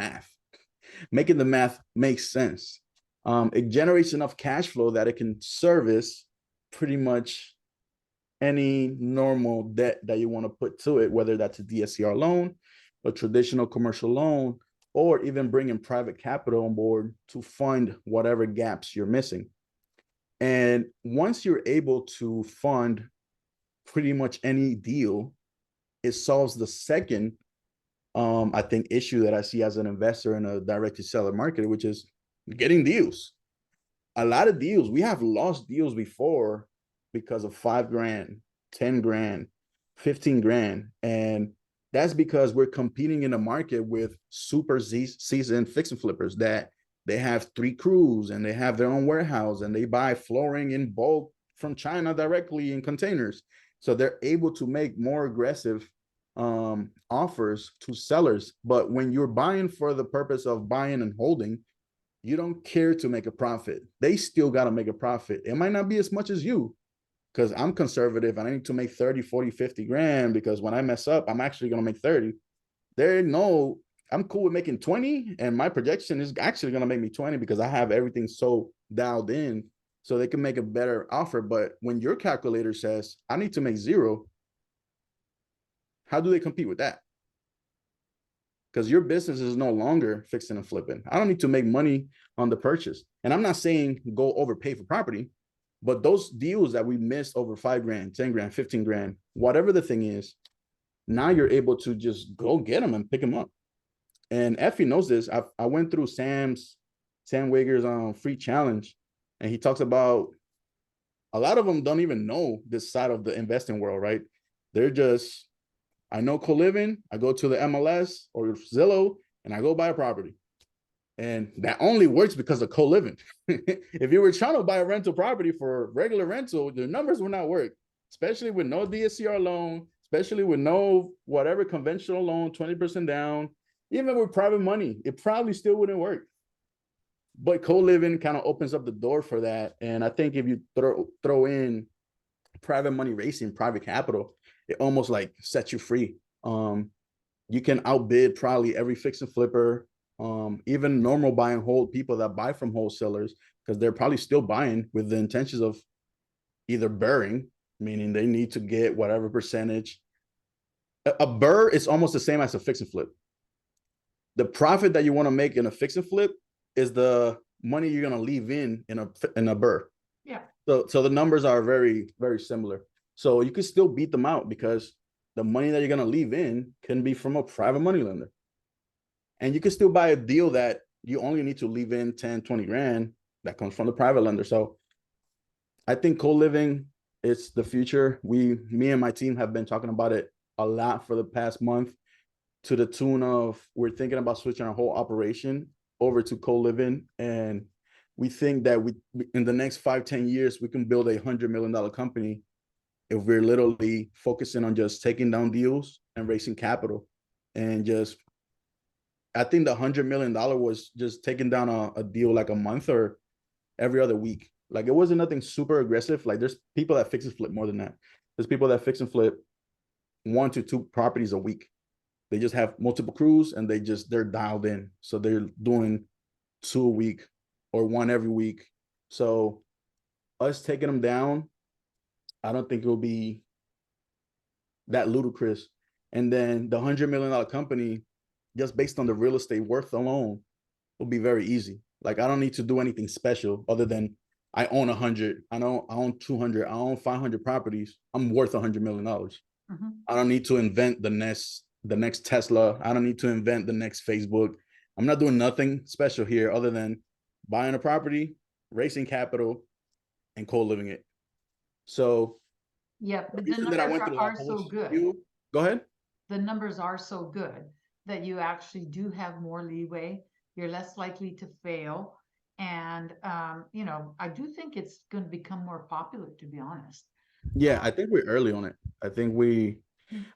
making the math make sense. It generates enough cash flow that it can service pretty much any normal debt that you want to put to it, whether that's a DSCR loan, a traditional commercial loan, or even bringing private capital on board to fund whatever gaps you're missing. And once you're able to fund pretty much any deal, it solves the second, I think, issue that I see as an investor in a direct-to-seller market, which is getting deals. A lot of deals, we have lost deals before because of $5,000, $10,000, $15,000. And that's because we're competing in a market with super seasoned fix and flippers that they have 3 crews and they have their own warehouse and they buy flooring in bulk from China directly in containers. So they're able to make more aggressive offers to sellers. But when you're buying for the purpose of buying and holding, you don't care to make a profit. They still got to make a profit. It might not be as much as you, because I'm conservative and I need to make 30, 40, 50 grand, because when I mess up, I'm actually going to make 30. I'm cool with making 20, and my projection is actually going to make me 20 because I have everything so dialed in so they can make a better offer. But when your calculator says, I need to make 0, how do they compete with that? Because your business is no longer fixing and flipping. I don't need to make money on the purchase. And I'm not saying go overpay for property, but those deals that we missed over $5,000, $10,000, $15,000, whatever the thing is, now you're able to just go get them and pick them up. And Effie knows this. I went through Sam Wager's free challenge, and he talks about a lot of them don't even know this side of the investing world, right? They're just, I know co-living, I go to the MLS or Zillow and I go buy a property. And that only works because of co-living. If you were trying to buy a rental property for regular rental, the numbers will not work, especially with no DSCR loan, especially with no whatever conventional loan, 20% down. Even with private money, it probably still wouldn't work. But co-living kind of opens up the door for that. And I think if you throw in private money racing, private capital, it almost like sets you free. You can outbid probably every fix and flipper, even normal buy and hold people that buy from wholesalers, because they're probably still buying with the intentions of either burring, meaning they need to get whatever percentage. A burr is almost the same as a fix and flip. The profit that you want to make in a fix and flip is the money you're going to leave in a burr. Yeah. So the numbers are very, very similar. So you can still beat them out because the money that you're going to leave in can be from a private money lender. And you can still buy a deal that you only need to leave in 10, 20 grand that comes from the private lender. So I think co-living is the future. Me and my team have been talking about it a lot for the past month, to the tune of we're thinking about switching our whole operation over to co-living. And we think that in the next 5-10 years, we can build $100 million company if we're literally focusing on just taking down deals and raising capital. And just, I think the $100 million was just taking down a deal like a month or every other week. Like, it wasn't nothing super aggressive. Like, there's people that fix and flip more than that. There's people that fix and flip 1 to 2 properties a week. They just have multiple crews and they're dialed in. So they're doing 2 a week or 1 every week. So us taking them down, I don't think it'll be that ludicrous. And then the $100 million company, just based on the real estate worth alone, will be very easy. Like I don't need to do anything special other than I own 100, I own 200, I own 500 properties. I'm worth $100 million. Mhm. I don't need to invent the next Tesla. I don't need to invent the next Facebook. I'm not doing nothing special here other than buying a property, raising capital, and co-living it. So Yeah, the but the reason that I numbers went through that are whole so good. spiel- Go ahead. The numbers are so good that you actually do have more leeway. You're less likely to fail. And, you know, I do think it's going to become more popular, to be honest. Yeah, I think we're early on it. I think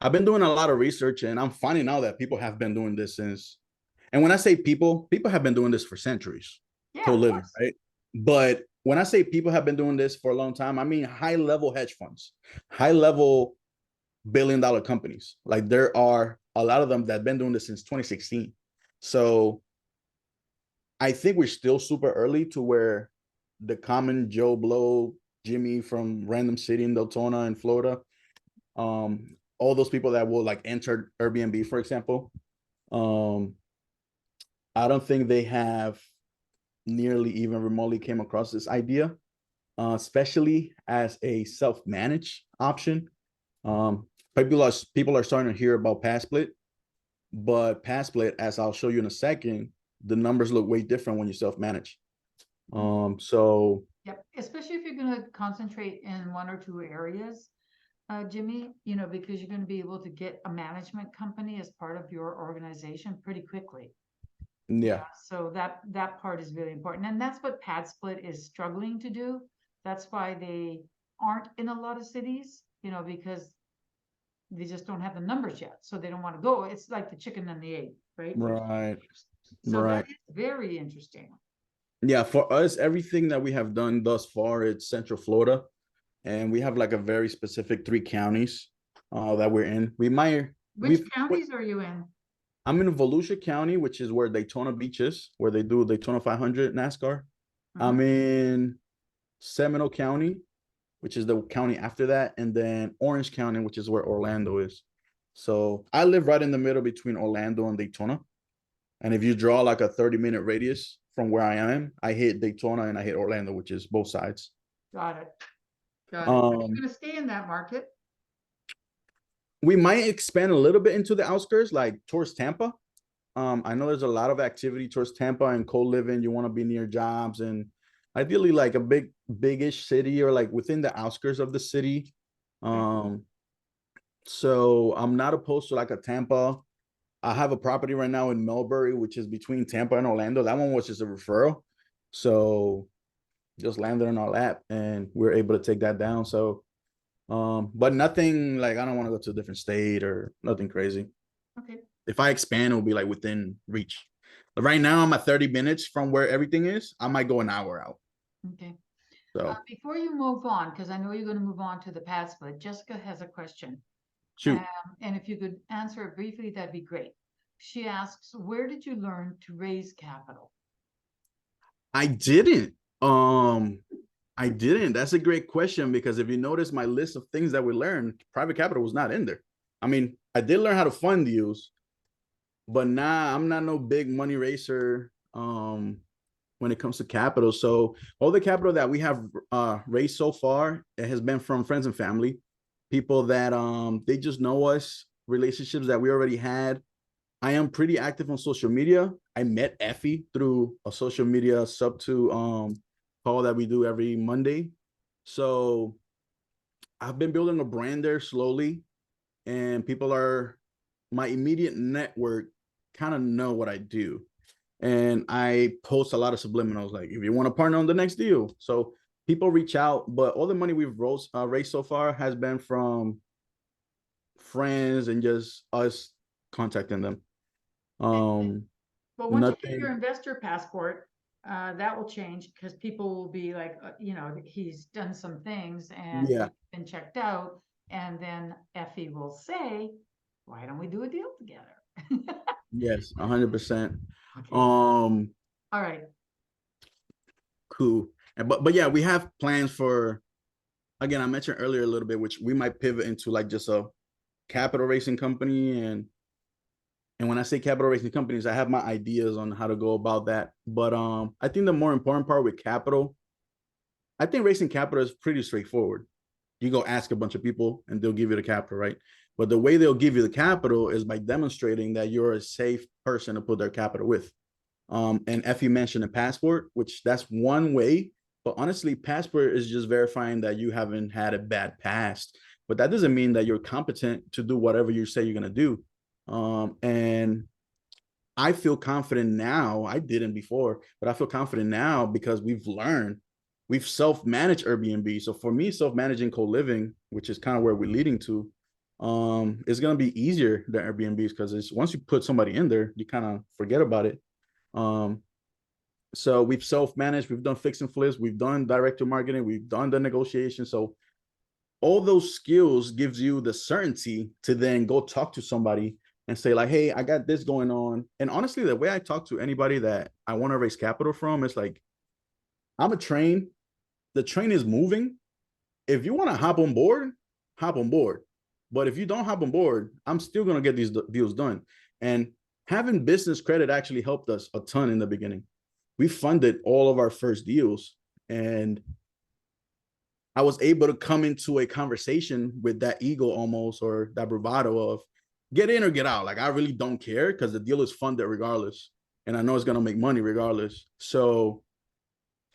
I've been doing a lot of research and I'm finding out that people have been doing this since, and when I say people have been doing this for centuries, Yeah, of co-living, course. right? But when I say people have been doing this for a long time, I mean high level hedge funds, high level billion-dollar companies. Like there are a lot of them that have been doing this since 2016. So I think we're still super early to where the common Joe Blow, Jimmy from random city in Deltona in Florida, all those people that will like enter Airbnb, for example, um, I don't think they have nearly even remotely came across this idea, especially as a self-managed option. People are starting to hear about Pass Split, but Pass Split, as I'll show you in a second, the numbers look way different when you self-manage. So Yep, especially if you're going to concentrate in one or two areas, Jimmy, you know, because you're going to be able to get a management company as part of your organization pretty quickly. yeah, So that part is really important. And that's what Pad Split is struggling to do. That's why they aren't in a lot of cities, you know, because they just don't have the numbers yet. So they don't want to go. It's like the chicken and the egg, right? right, So right. that is very interesting. Yeah, for us, everything that we have done thus far, it's Central Florida, and we have like a very specific 3 counties that we're in. Which counties are you in? I'm in Volusia County, which is where Daytona Beach is, where they do Daytona 500 NASCAR. I'm in Seminole County, which is the county after that, and then Orange County, which is where Orlando is. So I live right in the middle between Orlando and Daytona. And if you draw like a 30-minute radius from where I am, I hit Daytona and I hit Orlando, which is both sides. Got it. Got it. Are you Um, going to stay in that market? we might expand a little bit into the outskirts, like towards Tampa. I know there's a lot of activity towards Tampa and co-living. You want to be near jobs and ideally like a big-ish city or like within the outskirts of the city. So I'm not opposed to like a Tampa. I have a property right now in Melbury, which is between Tampa and Orlando. That one was just a referral. So just landed in our lap and we are able to take that down. So, but nothing like I don't want to go to a different state or nothing crazy. Okay. If I expand, it'll be like within reach. But right now, I'm at 30 minutes from where everything is. I might go an hour out. Okay. So Before you move on, because I know you're going to move on to the pad split, Jessica has a question. shoot, And if you could answer it briefly, that'd be great. She asks, where did you learn to raise capital? I didn't. Um, I didn't. That's a great question because if you notice my list of things that we learned, private capital was not in there. I mean, I did learn how to fund deals, but nah, I'm not no big money racer. When it comes to capital. So all the capital that we have raised so far, it has been from friends and family, people that they just know us, relationships that we already had. I am pretty active on social media. I met Effie through a social media sub to call that we do every Monday. So I've been building a brand there slowly, and people are my immediate network kind of know what I do. And I post a lot of subliminals, like if you want to partner on the next deal. So people reach out, but all the money we've raised so far has been from friends and just us contacting them. Well, once you get your investor passport, that will change because people will be like, you know, he's done some things and Yeah, been checked out. And then Effie will say, why don't we do a deal together? yes, 100%. Okay. Um, All right. Cool. But yeah, we have plans for, again, I mentioned earlier a little bit, which we might pivot into like just a capital raising company. And when I say capital raising companies, I have my ideas on how to go about that. But I think the more important part with capital, I think raising capital is pretty straightforward. You go ask a bunch of people and they'll give you the capital, right? But the way they'll give you the capital is by demonstrating that you're a safe person to put their capital with. And Effie mentioned a passport, which that's one way. But honestly, passport is just verifying that you haven't had a bad past. But that doesn't mean that you're competent to do whatever you say you're going to do. And I feel confident now. I didn't before, but I feel confident now because we've self-managed Airbnb. So for me, self-managing co-living, which is kind of where we're leading to, is going to be easier than Airbnbs because it's once you put somebody in there, you kind of forget about it. So we've self-managed, we've done fix and flips, we've done direct to marketing, we've done the negotiation. So all those skills gives you the certainty to then go talk to somebody and say like, hey, I got this going on. And honestly, the way I talk to anybody that I want to raise capital from, it's like, I'm a train. The train is moving. If you want to hop on board, hop on board. But if you don't hop on board, I'm still going to get these deals done. And having business credit actually helped us a ton in the beginning. We funded all of our first deals, and I was able to come into a conversation with that ego almost, or that bravado of get in or get out. Like, I really don't care because the deal is funded regardless. And I know it's going to make money regardless. So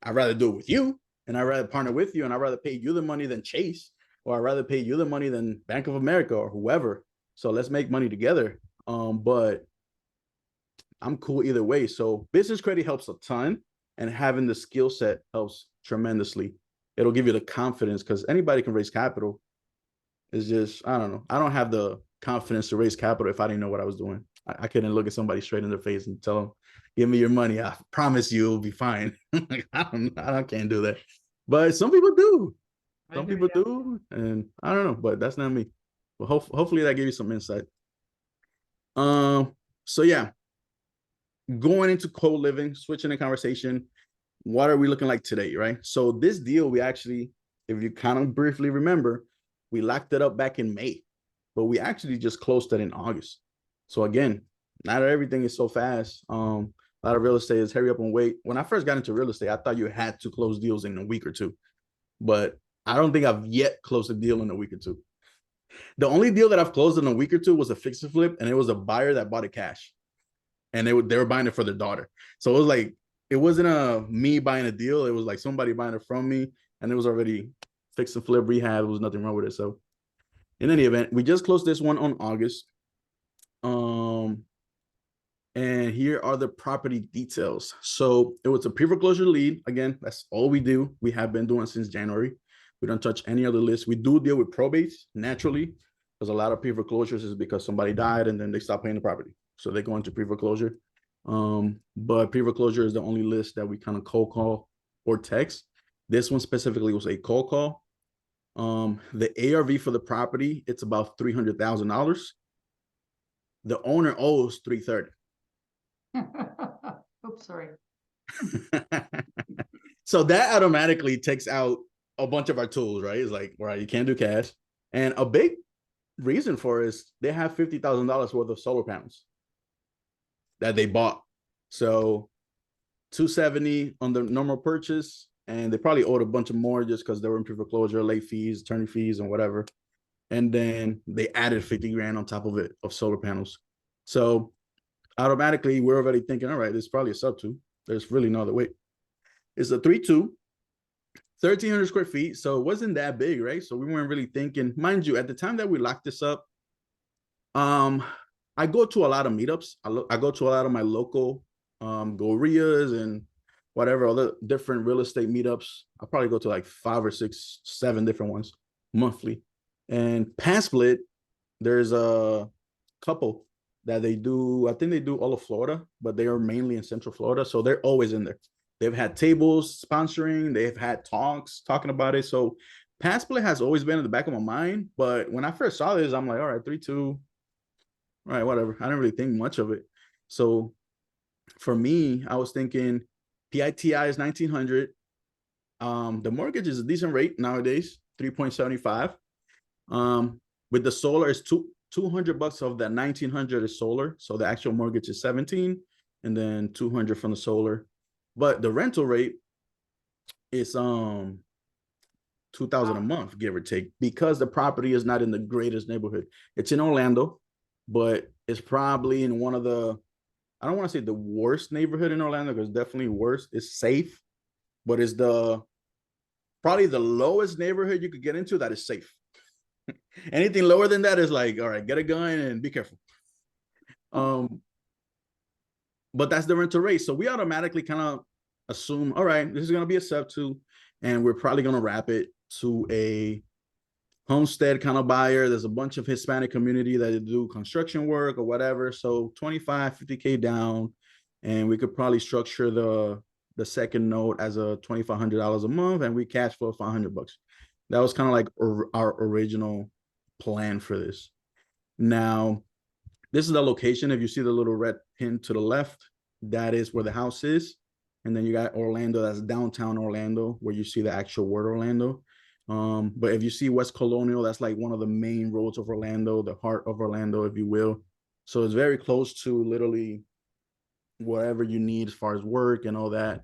I'd rather do it with you, and I'd rather partner with you, and I'd rather pay you the money than Chase, or I'd rather pay you the money than Bank of America or whoever. So let's make money together. But I'm cool either way. So business credit helps a ton, and having the skill set helps tremendously. It'll give you the confidence because anybody can raise capital. It's just, I don't know. I don't have the confidence to raise capital if I didn't know what I was doing. I couldn't look at somebody straight in their face and tell them, give me your money. I promise you it'll be fine. I can't do that. But some people do. Some people do. And I don't know, but that's not me. But hopefully that gave you some insight. So yeah, going into co-living, switching the conversation, what are we looking like today, right? So this deal, we actually, if you kind of briefly remember, we locked it up back in May, but we actually just closed it in August. So again, not everything is so fast. A lot of real estate is hurry up and wait. When I first got into real estate, I thought you had to close deals in a week or two, but I don't think I've yet closed a deal in a week or two. The only deal that I've closed in a week or two was a fix and flip, and it was a buyer that bought it cash, and they were buying it for their daughter. So it was like, it wasn't me buying a deal. It was like somebody buying it from me, and it was already fix and flip rehab. There was nothing wrong with it. So in any event, we just closed this one on August. And here are the property details. So it was a pre-foreclosure lead. Again, that's all we do. We have been doing since January. We don't touch any other list. We do deal with probates naturally, because a lot of pre-foreclosures is because somebody died and then they stop paying the property. So they go into pre-foreclosure. But pre-foreclosure is the only list that we kind of cold call or text. This one specifically was a cold call. The ARV for the property, it's about $300,000. The owner owes $330,000. Oops, sorry. So that automatically takes out a bunch of our tools, right? It's like, right, you can't do cash. And a big reason for it is they have $50,000 worth of solar panels that they bought. So $270,000 on the normal purchase, and they probably owed a bunch of more just because they were in pre-foreclosure, late fees, attorney fees, and whatever. And then they added $50,000 on top of it of solar panels. So automatically, we're already thinking, all right, this is probably a sub two. There's really no other way. It's a 3-2, 1,300 square feet. So it wasn't that big, right? So we weren't really thinking, mind you, at the time that we locked this up, I go to a lot of meetups. I go to a lot of my local Gorrias and whatever other different real estate meetups. I probably go to like 5 or 6, 7 different ones monthly. And Past Split, there's a couple that they do. I think they do all of Florida, but they are mainly in Central Florida. So they're always in there. They've had tables sponsoring. They've had talks talking about it. So Past Split has always been in the back of my mind. But when I first saw this, I'm like, all right, 3-2. All right, whatever. I didn't really think much of it. So for me, I was thinking PITI is 1,900. The mortgage is a decent rate nowadays, 3.75. With the solar is $200 of that 1,900 is solar, so the actual mortgage is 17, and then 200 from the solar. But the rental rate is 2,000 a month, give or take, because the property is not in the greatest neighborhood. It's in Orlando, but it's probably in one of the, I don't want to say the worst neighborhood in Orlando, because definitely worse. It's safe, but it's probably the lowest neighborhood you could get into that is safe. Anything lower than that is like, all right, get a gun and be careful. But that's the rental rate. So we automatically kind of assume, all right, this is going to be a sub-2, and we're probably going to wrap it to a homestead kind of buyer. There's a bunch of Hispanic community that do construction work or whatever. So 25, 50K down, and we could probably structure the second note as a $2,500 a month, and we cash flow $500. That was kind of like our original plan for this. Now, this is the location. If you see the little red pin to the left, that is where the house is. And then you got Orlando, that's downtown Orlando, where you see the actual word Orlando. But if you see West Colonial, that's like one of the main roads of Orlando, the heart of Orlando, if you will. So it's very close to literally whatever you need as far as work and all that.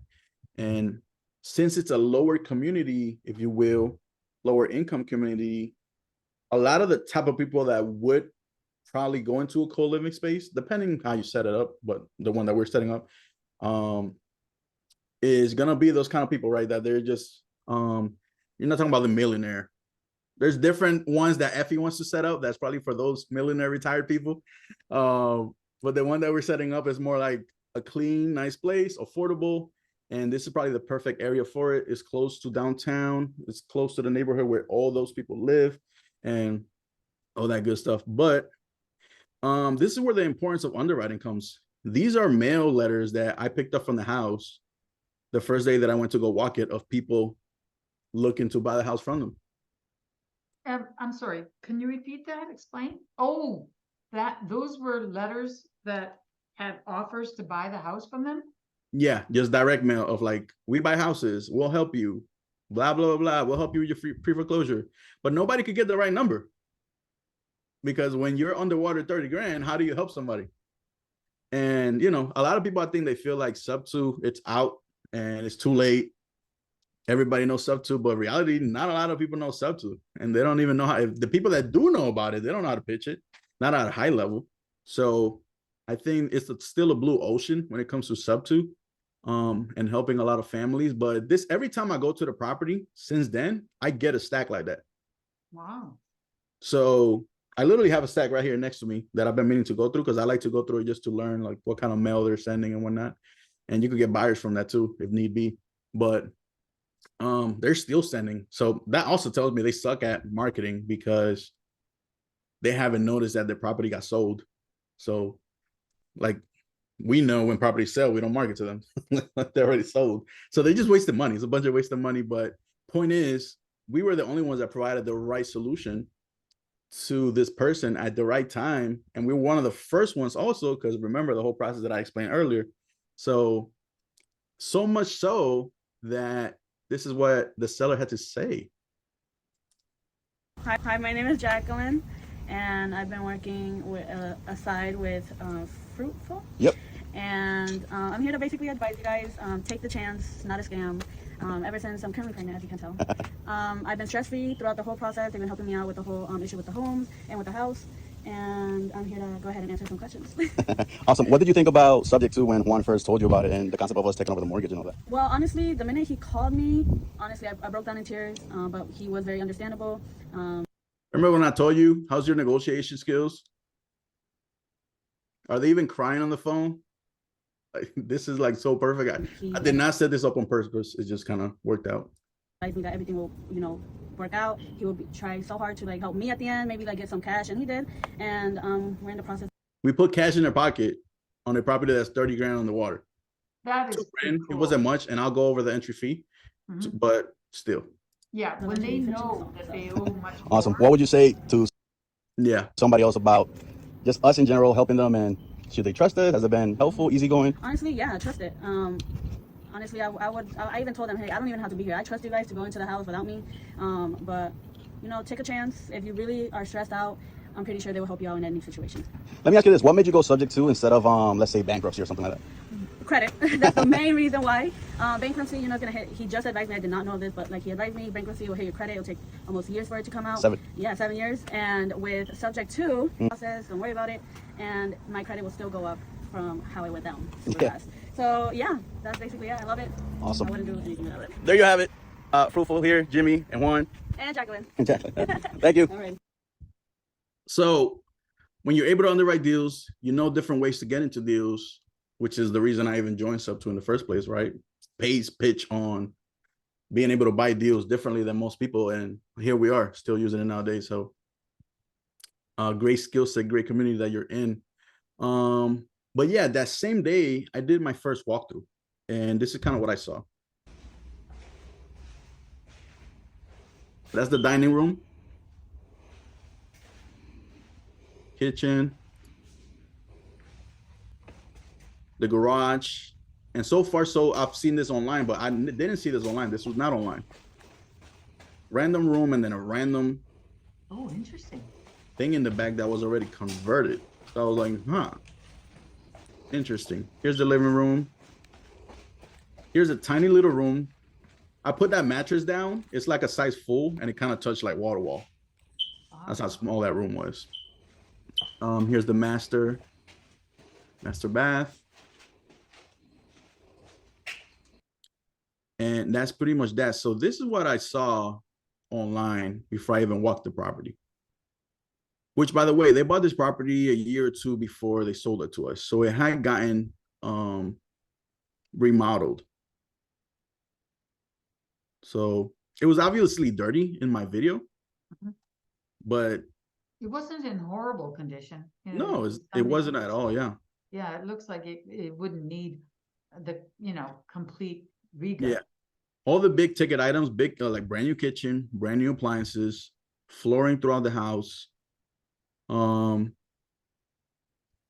And since it's a lower community, if you will, lower income community, a lot of the type of people that would probably go into a co-living space, depending how you set it up, but the one that we're setting up, is gonna be those kind of people, right? That they're just, you're not talking about the millionaire. There's different ones that Effie wants to set up. That's probably for those millionaire retired people. But the one that we're setting up is more like a clean, nice place, affordable. And this is probably the perfect area for it. It's close to downtown. It's close to the neighborhood where all those people live and all that good stuff. But this is where the importance of underwriting comes. These are mail letters that I picked up from the house the first day that I went to go walk it, of people looking to buy the house from them. I'm sorry, can you repeat that? Explain? Oh, those were letters that had offers to buy the house from them? Yeah, just direct mail of like, we buy houses, we'll help you, blah, blah, blah, blah. We'll help you with your pre-foreclosure. But nobody could get the right number. Because when you're underwater 30 grand, how do you help somebody? And, you know, a lot of people, I think they feel like sub-2, it's out and it's too late. Everybody knows sub-2, but reality, not a lot of people know sub-2. And they don't even know how, if the people that do know about it, they don't know how to pitch it, not at a high level. So I think it's still a blue ocean when it comes to sub-2, and helping a lot of families. But every time I go to the property since then, I get a stack like that. Wow. So I literally have a stack right here next to me that I've been meaning to go through, because I like to go through it just to learn like what kind of mail they're sending and whatnot. And you could get buyers from that too, if need be. But they're still sending. So that also tells me they suck at marketing, because they haven't noticed that their property got sold. So like, we know when properties sell, we don't market to them. They're already sold. So they just wasted money. It's a bunch of wasted money. But point is, we were the only ones that provided the right solution to this person at the right time. And we were one of the first ones also, because remember the whole process that I explained earlier. So much so that this is what the seller had to say. Hi, my name is Jacqueline, and I've been working aside with Fruitful. Yep. And I'm here to basically advise you guys, take the chance, it's not a scam. Ever since I'm currently pregnant, as you can tell. I've been stress-free throughout the whole process. They've been helping me out with the whole issue with the homes and with the house. And I'm here to go ahead and answer some questions. Awesome. What did you think about subject to when Juan first told you about it and the concept of us taking over the mortgage and all that? Well, honestly, the minute he called me, honestly, I broke down in tears, but he was very understandable. Remember when I told you, how's your negotiation skills? Are they even crying on the phone? Like, this is like so perfect. I did not set this up on purpose. It just kind of worked out. I think that everything will, work out. He will try so hard to like help me at the end, maybe like get some cash, and he did. And we're in the process. We put cash in their pocket on a property that's 30 grand on the water. That is $2 pretty grand, cool. it wasn't much, and I'll go over the entry fee, but still. Yeah, when they know that they owe much more. Awesome. What would you say to Yeah. somebody else about just us in general, helping them, and should they trust it? Has it been helpful, easygoing? Honestly, yeah, I trust it. honestly, I even told them, hey, I don't even have to be here. I trust you guys to go into the house without me. But you know, take a chance. If you really are stressed out, I'm pretty sure they will help you out in any situation. Let me ask you this: what made you go subject to instead of let's say bankruptcy or something like that? Credit. That's the main reason why. Bankruptcy, you know, gonna hit. He just advised me. I did not know this, but like he advised me, bankruptcy will hit your credit. It'll take almost years for it to come out. 7. Yeah, 7 years. And with subject to process, don't worry about it. And my credit will still go up from how it went down super Yeah. fast. So yeah, that's basically it. I love it. Awesome. I wouldn't do anything without it. There you have it. Fruitful here, Jimmy and Juan. And Jacqueline. Thank you. All right. So when you're able to underwrite deals, you know different ways to get into deals, which is the reason I even joined Sub2 in the first place, right? Pays pitch on being able to buy deals differently than most people. And here we are still using it nowadays. So great skill set, great community that you're in. But yeah, that same day I did my first walkthrough, and this is kind of what I saw. That's the dining room, kitchen, the garage. And so far, so I've seen this online, but I didn't see this online. This was not online. Random room and then a random Oh, interesting. thing in the back that was already converted. So I was like, huh, interesting. Here's the living room. Here's a tiny little room. I put that mattress down. It's like a size full, and it kind of touched like wall to wall. That's how small that room was. Here's the master bath. And that's pretty much that. So this is what I saw online before I even walked the property. Which, by the way, they bought this property a year or two before they sold it to us. So it had gotten remodeled. So it was obviously dirty in my video, but It wasn't in horrible condition. You know, no, there's it some wasn't areas- at all. Yeah. Yeah, it looks like it wouldn't need the, complete regut. Yeah. All the big ticket items, big, like brand new kitchen, brand new appliances, flooring throughout the house,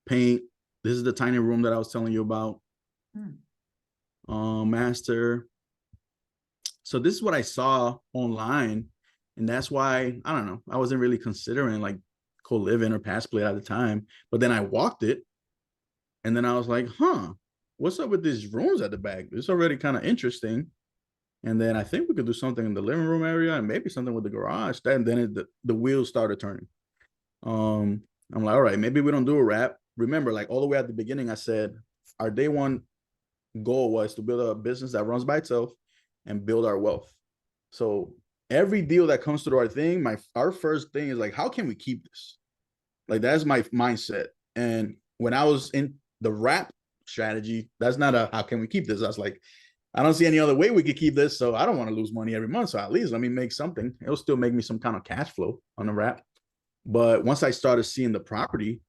paint. This is the tiny room that I was telling you about. Master. So this is what I saw online, and that's why, I don't know, I wasn't really considering like co-living or pass play at the time. But then I walked it, and then I was like, huh, what's up with these rooms at the back? It's already kind of interesting. And then I think we could do something in the living room area and maybe something with the garage. Then the wheels started turning. I'm like, all right, maybe we don't do a wrap. Remember, like all the way at the beginning, I said our day one goal was to build a business that runs by itself and build our wealth. So every deal that comes through our thing, our first thing is like, how can we keep this? Like that's my mindset. And when I was in the wrap strategy, that's not a how can we keep this? I was like, I don't see any other way we could keep this. So I don't want to lose money every month. So at least let me make something. It'll still make me some kind of cash flow on the wrap. But once I started seeing the property,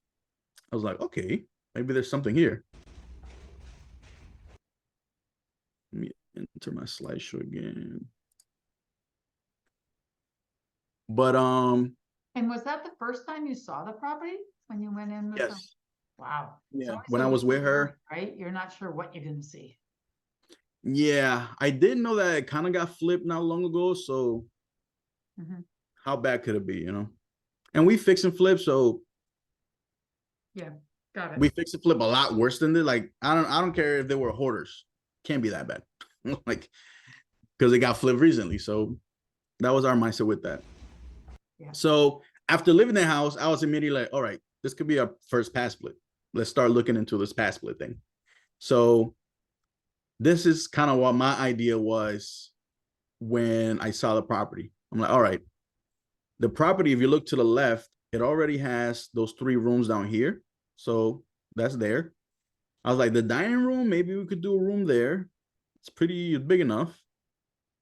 I was like, okay, maybe there's something here. Let me enter my slideshow again. But And was that the first time you saw the property when you went in? With them? yes. Wow. It's Yeah. always When a I was with little her. worry, right? You're not sure what you're gonna see. Yeah, I did know that it kind of got flipped not long ago. So how bad could it be, And we fix and flip, so Yeah, got it. we fix and flip a lot worse than this. Like I don't care if they were hoarders. Can't be that bad. Like because it got flipped recently. So that was our mindset with that. Yeah. So after living in the house, I was immediately like, all right, this could be our first pass split. Let's start looking into this pass split thing. So this is kind of what my idea was when I saw the property. I'm like, all right, the property, if you look to the left, it already has those 3 rooms down here. So that's there. I was like, the dining room, maybe we could do a room there. It's pretty big enough.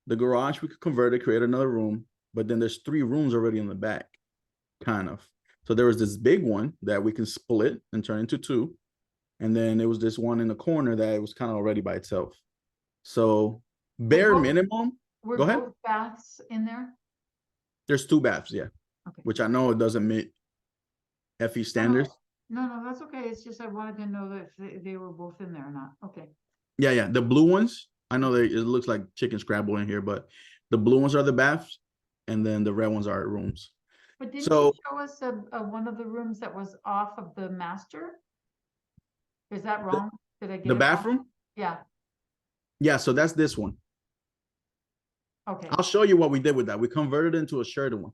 The garage, we could convert it, create another room. But then there's 3 rooms already in the back, kind of. So there was this big one that we can split and turn into 2. And then there was this one in the corner that was kind of already by itself. So bare minimum. Were Go ahead. both baths in there? There's 2 baths, yeah. Okay. Which I know it doesn't meet FE standards. No, that's okay. It's just I wanted to know that if they were both in there or not. Okay. Yeah. The blue ones, I know it looks like chicken scrabble in here, but the blue ones are the baths, and then the red ones are rooms. But didn't So- you show us one of the rooms that was off of the master? Is that wrong? Did I get The it wrong? bathroom? Yeah, Yeah, so that's this one. okay, I'll show you what we did with that. We converted it into a shared one.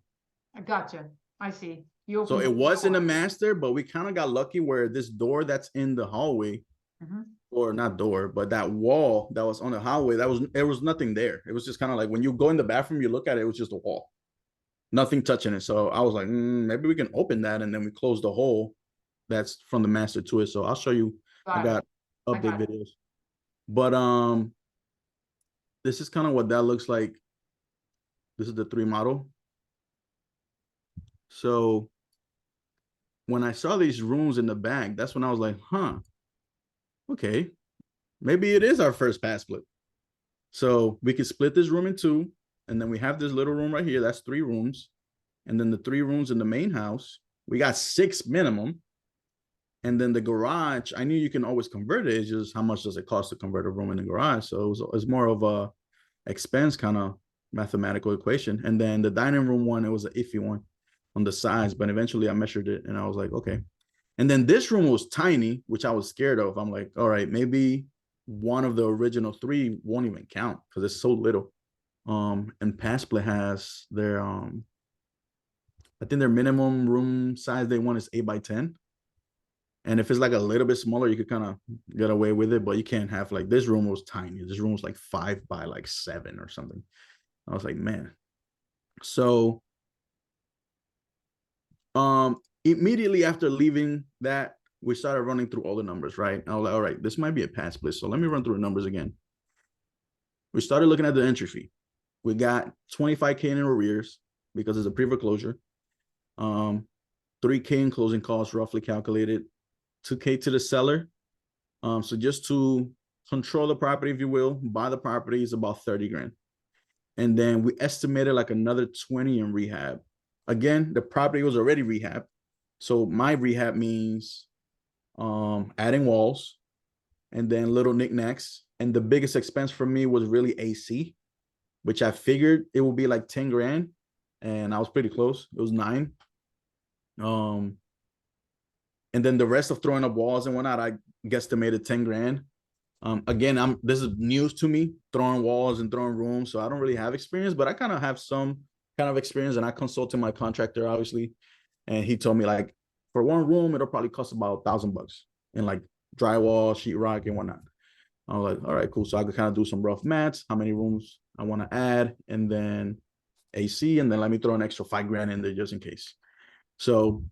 I gotcha. I see. You So opened it the was in the door. master, but we kind of got lucky where this door that's in the hallway, Mhm. or not door, but that wall that was on the hallway, there was nothing there. It was just kind of like when you go in the bathroom, you look at it, it was just a wall, nothing touching it. So I was like, maybe we can open that, and then we close the hole that's from the master to it. So I'll show you. I Got it. got I update got it. videos, but this is kind of what that looks like. This is the 3 model. So when I saw these rooms in the back, that's when I was like, huh, okay, maybe it is our first pass split. So we could split this room in 2, and then we have this little room right here. That's 3 rooms. And then the 3 rooms in the main house, we got 6 minimum. And then the garage, I knew you can always convert it. It's just how much does it cost to convert a room in the garage? So it's more of a expense kind of mathematical equation. And then the dining room one, it was an iffy one on the size, but eventually I measured it and I was like, okay. And then this room was tiny, which I was scared of. I'm like, all right, maybe one of the original 3 won't even count because it's so little. And Passplit has their I think their minimum room size they want is 8x10. And if it's like a little bit smaller, you could kind of get away with it, but you can't have like this room was tiny. This room was like 5x7 or something. I was like, man. So immediately after leaving that, we started running through all the numbers, right? I was like, all right, this might be a pass split. So let me run through the numbers again. We started looking at the entry fee. We got 25K in arrears because it's a pre-foreclosure. 3K in closing costs, roughly calculated. 2K to the seller. So just to control the property, if you will, buy the property is about 30 grand. And then we estimated like another 20 in rehab. Again, the property was already rehab. So my rehab means adding walls and then little knickknacks. And the biggest expense for me was really AC, which I figured it would be like 10 grand. And I was pretty close. It was 9. And then the rest of throwing up walls and whatnot, I guesstimated 10 grand. Again, this is news to me, throwing walls and throwing rooms. So I don't really have experience, but I kind of have some kind of experience, and I consulted my contractor, obviously. And he told me like for one room, it'll probably cost about $1,000 in like drywall, sheetrock, and whatnot. I was like, all right, cool. So I could kind of do some rough maths, how many rooms I want to add, and then AC, and then let me throw an extra 5 grand in there just in case. So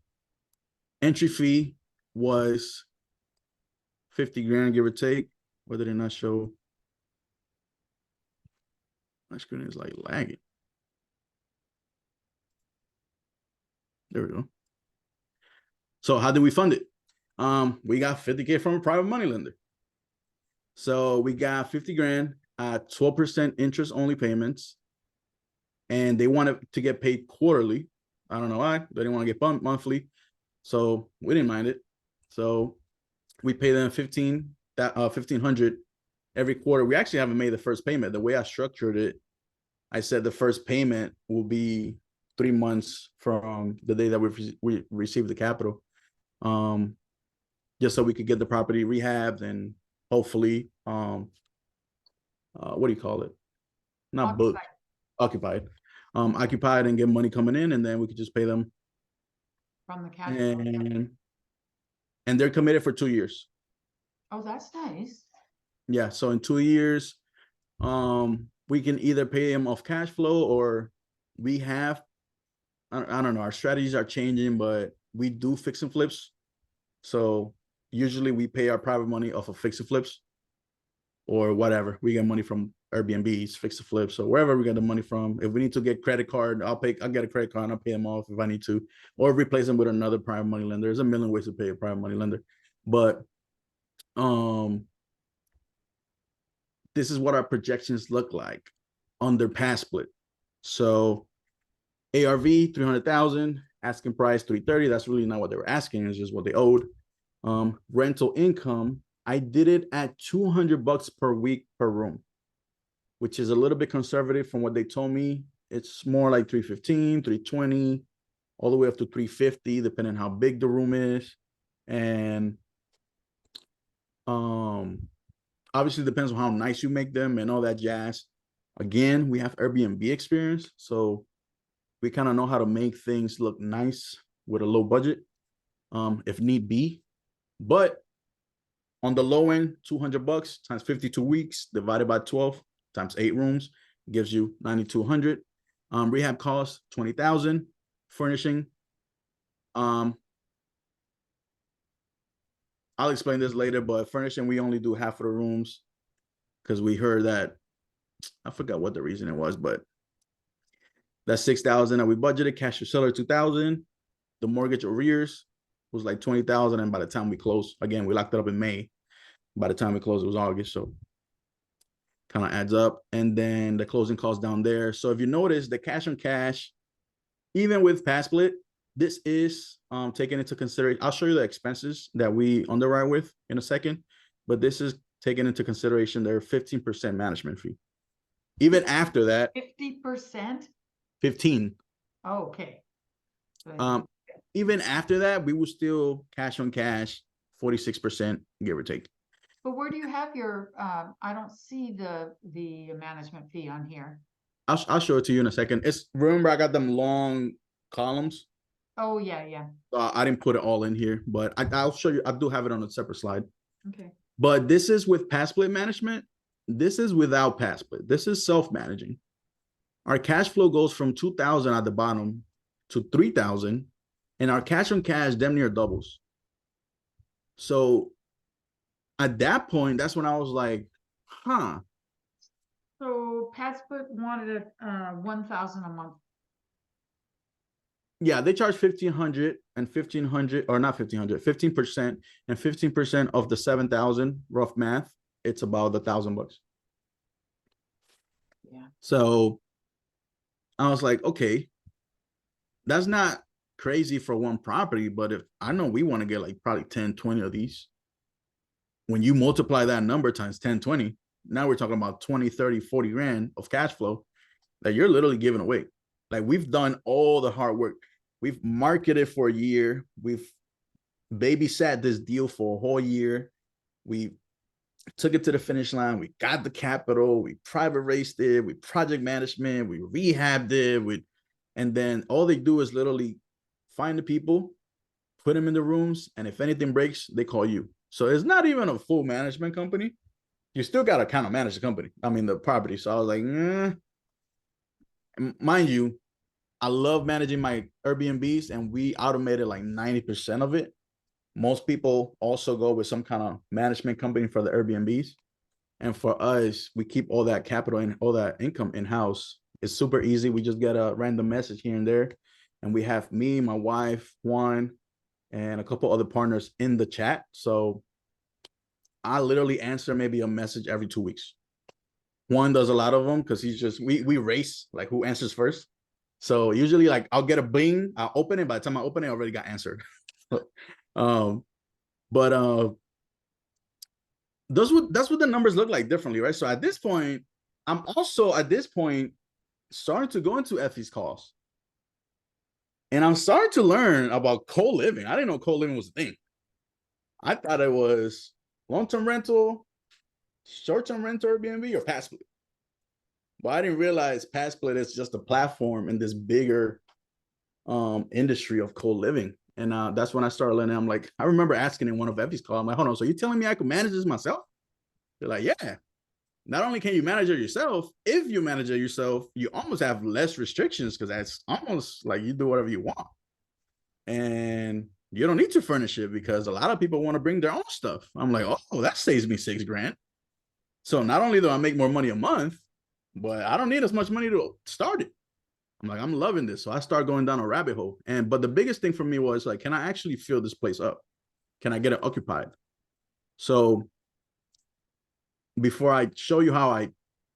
entry fee was 50 grand, give or take. Whether did not show? My screen is like lagging. There we go. So how did we fund it? We got 50K from a private money lender. So we got 50 grand at 12% interest only payments. And they wanted to get paid quarterly. I don't know why. They didn't want to get bumped monthly. So we didn't mind it. So we pay them 1,500 every quarter. We actually haven't made the first payment. The way I structured it, I said the first payment will be 3 months from the day that we received the capital, just so we could get the property rehabbed and hopefully, what do you call it? Not booked, occupied, occupied, and get money coming in, and then we could just pay them. From the cash flow. And they're committed for 2 years. Oh, that's nice. Yeah, so in 2 years, we can either pay them off cash flow, or we have, I don't know, our strategies are changing, but we do fix and flips. So usually we pay our private money off of fix and flips or whatever. We get money from Airbnbs, fix and flips, so wherever we get the money from. If we need to get credit card, I'll get a credit card and I'll pay them off if I need to, or replace them with another private money lender. There's a million ways to pay a private money lender, but this is what our projections look like under pass split. So ARV 300,000, asking price 330. That's really not what they were asking, it's just what they owed. Rental income, I did it at $200 per week per room. which is a little bit conservative from what they told me. It's more like 315, 320, all the way up to 350, depending on how big the room is. And obviously depends on how nice you make them and all that jazz. Again, we have Airbnb experience, so we kind of know how to make things look nice with a low budget, if need be. But on the low end, $200 times 52 weeks divided by 12 times 8 rooms gives you 9,200. Rehab costs 20,000. Furnishing, I'll explain this later, but furnishing, we only do half of the rooms because we heard that, I forgot what the reason it was, but that's 6,000 that we budgeted. Cash to seller 2,000. The mortgage arrears was like 20,000, and by the time we closed, again, we locked it up in May. By the time we closed, it was August, so kind of adds up. And then the closing costs down there. So if you notice, the cash on cash, even with past split, this is taken into consideration. I'll show you the expenses that we underwrite with in a second, but this is taken into consideration their 15% management fee. Even after that, 50%? 15. Oh, okay. So Even after that, we will still cash on cash, 46%, give or take. But where do you have your, I don't see the management fee on here. I'll show it to you in a second. It's, remember I got them long columns. Oh, yeah, yeah. I didn't put it all in here, but I'll show you. I do have it on a separate slide. Okay. But this is with past split management. This is without past split. This is self-managing. Our cash flow goes from 2,000 at the bottom to 3,000, and our cash on cash damn near doubles. So at that point, that's when I was like, huh. So Patsplit wanted it 1,000 a month. Yeah, they charge 1,500 and 1,500, or not 1,500, 15%, and 15% of the 7,000, rough math, it's about $1,000. Yeah. So I was like, okay, that's not crazy for one property, but if I know we want to get like probably 10, 20 of these, when you multiply that number times 10, 20, now we're talking about 20, 30, 40 grand of cash flow that you're literally giving away. Like, we've done all the hard work. We've marketed for a year. We've babysat this deal for a whole year. We took it to the finish line. We got the capital. We private raised it. We project management. We rehabbed it. And then all they do is literally find the people, put them in the rooms, and if anything breaks, they call you. So it's not even a full management company. You still got to kind of manage the company. I mean, the property. So I was like, mind you, I love managing my Airbnbs, and we automated like 90% of it. Most people also go with some kind of management company for the Airbnbs. And for us, we keep all that capital and all that income in-house. It's super easy. We just get a random message here and there. And we have me, my wife, Juan, and a couple other partners in the chat. So I literally answer maybe a message every 2 weeks. Juan does a lot of them because he's just, we race, like, who answers first. So usually, like, I'll get a bing, I'll open it. By the time I open it, I already got answered. That's what the numbers look like differently, right? So at this point, I'm also starting to go into Effie's calls. And I'm starting to learn about co-living. I didn't know co-living was a thing. I thought it was long-term rental, short-term rental, Airbnb, or past split. But I didn't realize past split is just a platform in this bigger industry of co-living. And that's when I started learning. I'm like, I remember asking in one of Effie's calls, I'm like, hold on, so you're telling me I could manage this myself? They're like, yeah. Not only can you manage it yourself, if you manage it yourself, you almost have less restrictions because that's almost like you do whatever you want. And you don't need to furnish it because a lot of people want to bring their own stuff. I'm like, oh, that saves me $6,000. So not only do I make more money a month, but I don't need as much money to start it. I'm like, I'm loving this. So I start going down a rabbit hole. But the biggest thing for me was like, can I actually fill this place up? Can I get it occupied? So before I show you how I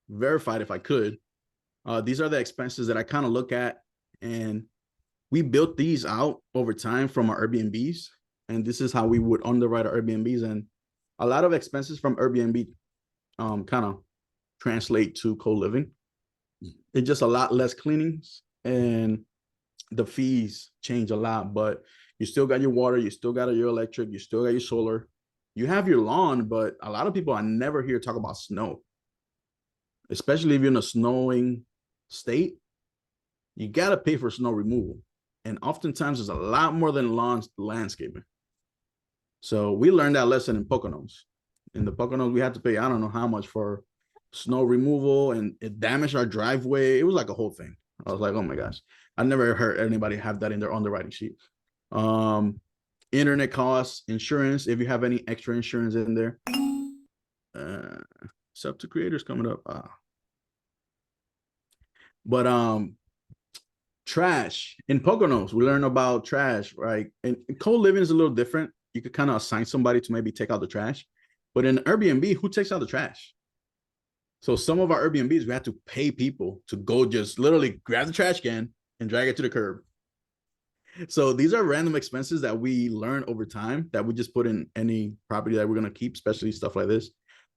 verified if I could, these are the expenses that I kind of look at. And we built these out over time from our Airbnbs. And this is how we would underwrite our Airbnbs. And a lot of expenses from Airbnb kind of translate to co-living. It's just a lot less cleanings and the fees change a lot, but you still got your water, you still got your electric, you still got your solar. You have your lawn, but a lot of people I never hear talk about snow. Especially if you're in a snowing state, you gotta pay for snow removal. And oftentimes it's a lot more than landscaping. So we learned that lesson in Poconos. In the Poconos, we had to pay, I don't know how much for snow removal, and it damaged our driveway. It was like a whole thing. I was like, oh my gosh. I never heard anybody have that in their underwriting sheet. Internet costs, insurance, if you have any extra insurance in there. Sub to creators coming up. But trash in Poconos, we learn about trash, right? And co-living is a little different. You could kind of assign somebody to maybe take out the trash, but in Airbnb, who takes out the trash? So some of our Airbnbs, we had to pay people to go just literally grab the trash can and drag it to the curb. So these are random expenses that we learn over time that we just put in any property that we're going to keep, especially stuff like this.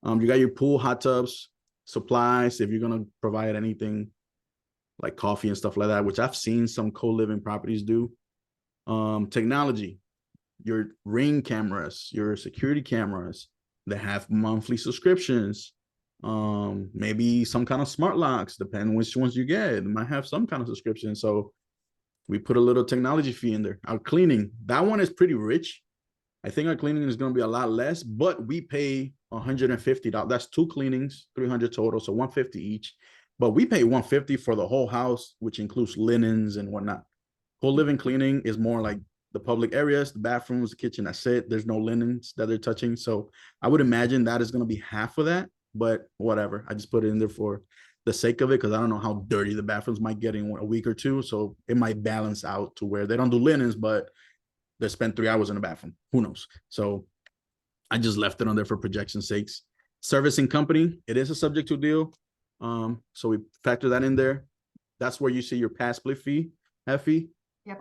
You got your pool, hot tubs, supplies, if you're going to provide anything like coffee and stuff like that, which I've seen some co-living properties do. Technology, your Ring cameras, your security cameras that have monthly subscriptions. Maybe some kind of smart locks, depending which ones you get. It might have some kind of subscription. So we put a little technology fee in there. Our cleaning, that one is pretty rich. I think our cleaning is going to be a lot less, but we pay $150. That's 2 cleanings, 300 total, so 150 each. But we pay 150 for the whole house, which includes linens and whatnot. Co-living cleaning is more like the public areas, the bathrooms, the kitchen, that's it. There's no linens that they're touching. So I would imagine that is going to be half of that, but whatever. I just put it in there for the sake of it, because I don't know how dirty the bathrooms might get in a week or two. So it might balance out to where they don't do linens, but they spend 3 hours in the bathroom. Who knows? So I just left it on there for projection sakes. Servicing company, it is a subject to deal. So we factor that in there. That's where you see your pass split fee, Effie. Yep.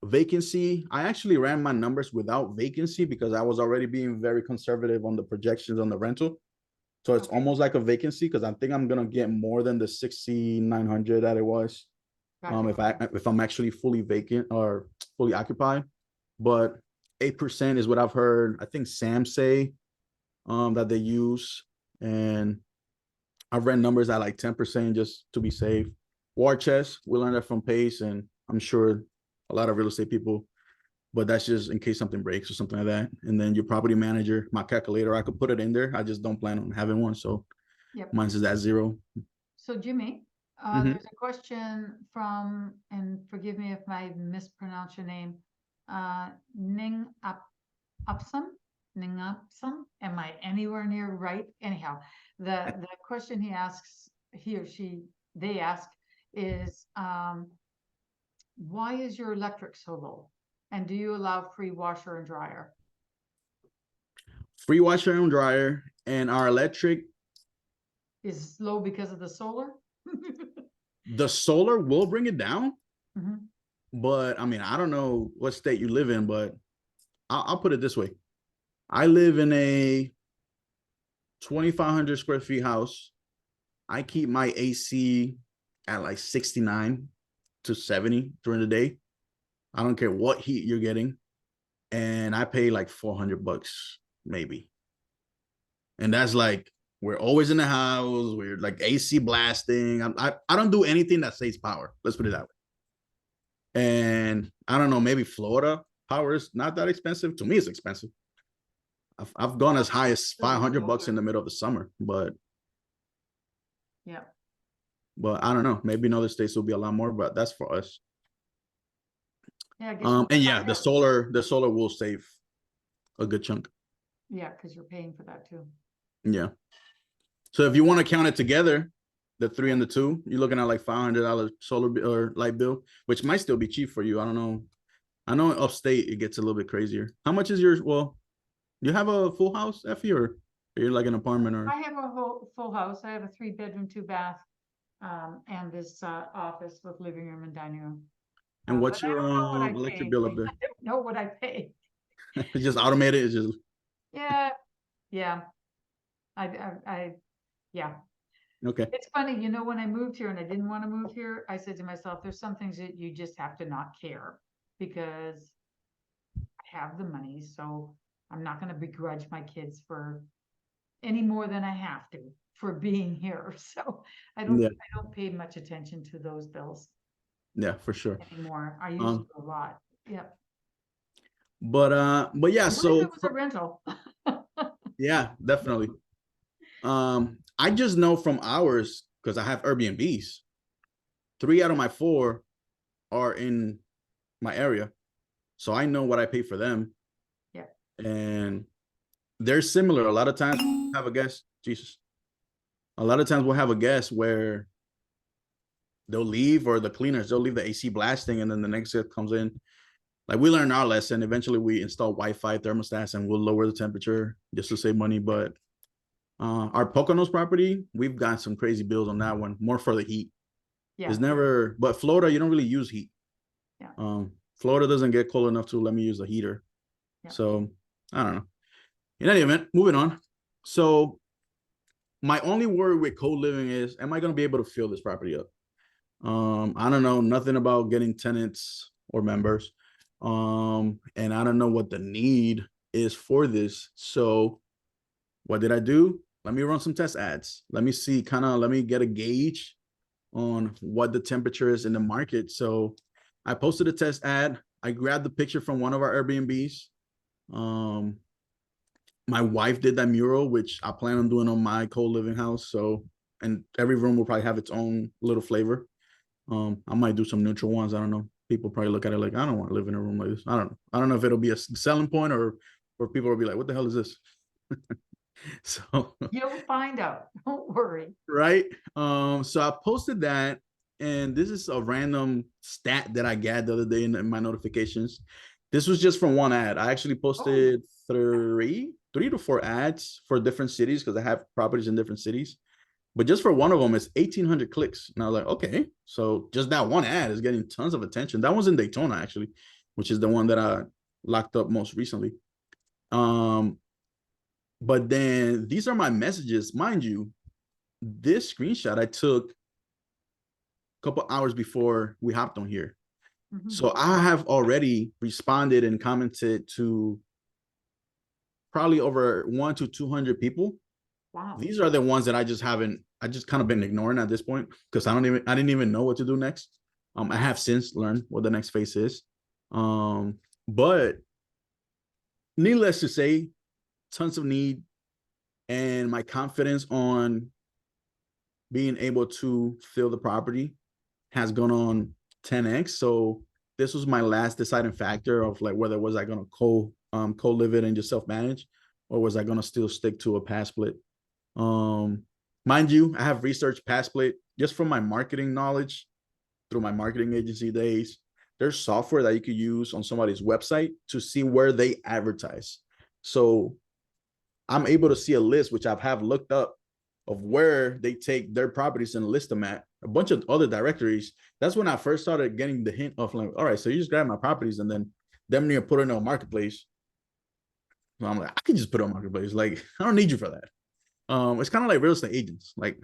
Vacancy, I actually ran my numbers without vacancy because I was already being very conservative on the projections on the rental. So it's almost like a vacancy because I think I'm gonna get more than the 6,900 that it was. Gotcha. If I'm actually fully vacant or fully occupied. But 8% is what I've heard. I think Sam say that they use, and I've read numbers at like 10% just to be safe. War chest, we learned that from Pace, and I'm sure a lot of real estate people, but that's just in case something breaks or something like that. And then your property manager, my calculator, I could put it in there. I just don't plan on having one. So Yep. mine's is at 0. So Jimmy, Mhm. there's a question from, and forgive me if I mispronounce your name, Ning Upsum? Ning Upsum? Am I anywhere near right? Anyhow, the question he asks, he or she, they ask is, why is your electric so low? And do you allow free washer and dryer? Free washer and dryer, and our electric, Is low because of the solar? the solar will bring it down. Mhm. But I mean, I don't know what state you live in, but I'll put it this way. I live in a 2,500 square feet house. I keep my AC at like 69 to 70 during the day. I don't care what heat you're getting. And I pay like $400 maybe. And that's like, we're always in the house. We're like AC blasting. I don't do anything that saves power. Let's put it that way. And I don't know, maybe Florida power is not that expensive. To me, it's expensive. I've gone as high as $500 in the middle of the summer, but Yeah. I don't know. Maybe in other states will be a lot more, but that's for us. Yeah. I guess you And yeah, find the out. solar will save a good chunk. Yeah, because you're paying for that too. Yeah. So if you want to count it together, the 3 and the 2, you're looking at like $500 solar or light bill, which might still be cheap for you. I don't know. I know upstate it gets a little bit crazier. How much is yours? Well, do you have a full house, Effie, or you're like an apartment or? I have a whole full house. I have a 3-bedroom, 2-bath, and this office with living room and dining room. And what's But I your don't know what I electric pay. bill up there? I don't know what I pay. It's just automated. It's just Yeah, yeah. I yeah. Okay. It's funny, you know, when I moved here and I didn't want to move here, I said to myself, there's some things that you just have to not care because I have the money, so I'm not gonna begrudge my kids for any more than I have to for being here. So I Yeah. don't pay much attention to those bills Yeah, for sure. anymore. I used Um, to a lot. Yep. but yeah, What if so it was a rental? yeah, definitely. I just know from ours because I have Airbnbs. 3 out of my 4 are in my area, so I know what I pay for them. Yeah. And they're similar. A lot of times we'll have a guest. Jesus. A lot of times we'll have a guest where they'll leave, or the cleaners, they'll leave the AC blasting, and then the next guest comes in. Like, we learned our lesson. Eventually we install Wi-Fi thermostats and we'll lower the temperature just to save money. But our Poconos property, we've got some crazy bills on that one, more for the heat. Yeah. It's never, but Florida, you don't really use heat. Yeah. Florida doesn't get cold enough to let me use the heater. Yeah. So I don't know. In any event, moving on. So my only worry with co-living is, am I going to be able to fill this property up? I don't know nothing about getting tenants or members. And I don't know what the need is for this. So what did I do? Let me run some test ads. Let me see, let me get a gauge on what the temperature is in the market. So I posted a test ad. I grabbed the picture from one of our Airbnbs. My wife did that mural, which I plan on doing on my co-living house. So, and every room will probably have its own little flavor. I might do some neutral ones. I don't know. People probably look at it like, I don't want to live in a room like this. I don't know. I don't know if it'll be a selling point or people will be like, what the hell is this? So You'll find out. Don't worry. right. So I posted that, and this is a random stat that I got the other day in my notifications. This was just from one ad. I actually posted three to 4 ads for different cities because I have properties in different cities. But just for one of them, it's 1,800 clicks. And I was like, okay, so just that one ad is getting tons of attention. That one's in Daytona, actually, which is the one that I locked up most recently. But then these are my messages. Mind you, this screenshot I took a couple hours before we hopped on here. Mhm. So I have already responded and commented to probably over 100 to 200 people. Wow. These are the ones that I just kind of been ignoring at this point because I didn't even know what to do next. I have since learned what the next phase is. But needless to say, tons of need, and my confidence on being able to fill the property has gone on 10x. So this was my last deciding factor of like whether was I going to co-live it and just self-manage, or was I going to still stick to a pass split. Mind you, I have researched pass split just from my marketing knowledge through my marketing agency days. There's software that you could use on somebody's website to see where they advertise. So I'm able to see a list, which I have looked up, of where they take their properties and list them at a bunch of other directories. That's when I first started getting the hint of like, all right, so you just grab my properties and then them near put it on marketplace. So I'm like, I can just put it on marketplace. Like, I don't need you for that. It's kind of like real estate agents. Like,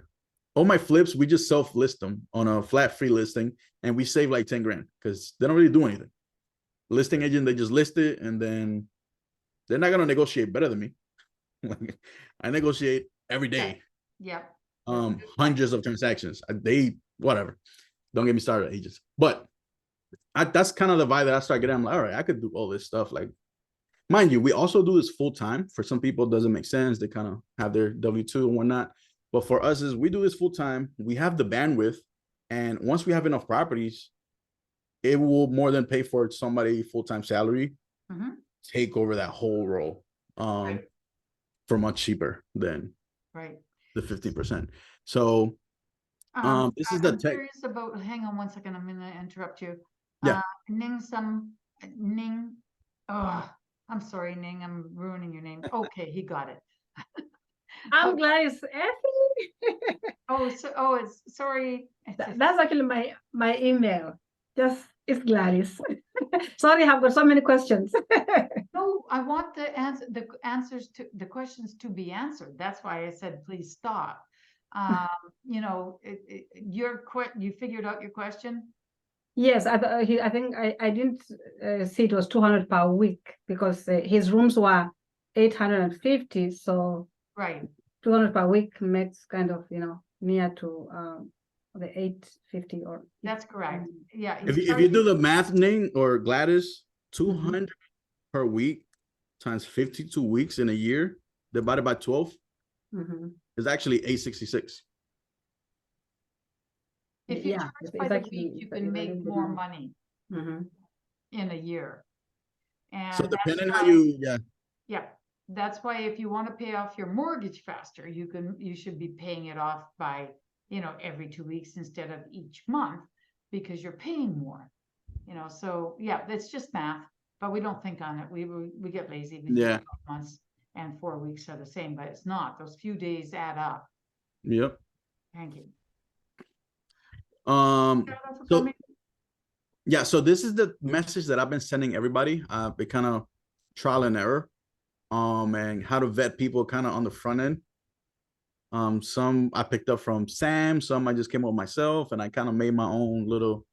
all my flips, we just self-list them on a flat free listing, and we save like 10 grand because they don't really do anything. Listing agent, they just list it, and then they're not gonna negotiate better than me. Like, I negotiate every day. Yeah. Hundreds of transactions. Whatever. Don't get me started, agents. But that's kind of the vibe that I start getting. I'm like, all right, I could do all this stuff. Like, mind you, we also do this full time. For some people, it doesn't make sense. They kind of have their W-2 and whatnot. But for us, is we do this full time. We have the bandwidth, and once we have enough properties, it will more than pay for somebody full-time salary take over that whole role for much cheaper than Right. the 15%. So this is the I'm tech. curious about, hang on one second, I'm gonna interrupt you. Yeah. Ning. Oh, I'm sorry, Ning, I'm ruining your name. Okay, he got it. I'm glad it's Effie. It's sorry. That's actually my email. Just it's Gladys. Sorry, I've got so many questions. No, I want the answers to the questions to be answered. That's why I said, please stop. You know, you figured out your question? Yes, I think I didn't see it was 200 per week because his rooms were 850, so Right. 200 per week makes kind of, near to the 850 or. That's correct. Yeah. If he's you do charging- the math, Ning or Gladys, 200 per week times 52 weeks in a year divided by 12 Mhm. is actually 866. If you Yeah, charge it's by the actually- week, you it's can a make little bit more more. money Mhm. in a year. And So that's depending how why- you, Yeah, that's why if you want to pay off your mortgage faster, you should be paying it off by, every 2 weeks instead of each month, because you're paying more. So yeah, that's just math, but we don't think on it. We get lazy. We Yeah. think 12 months and 4 weeks are the same, but it's not. Those few days add up. yep. Thank you. So So, yeah, so this is the message that I've been sending everybody. It kind of trial and error. And how to vet people kind of on the front end. Some I picked up from Sam, some I just came up with myself, and I kind of made my own little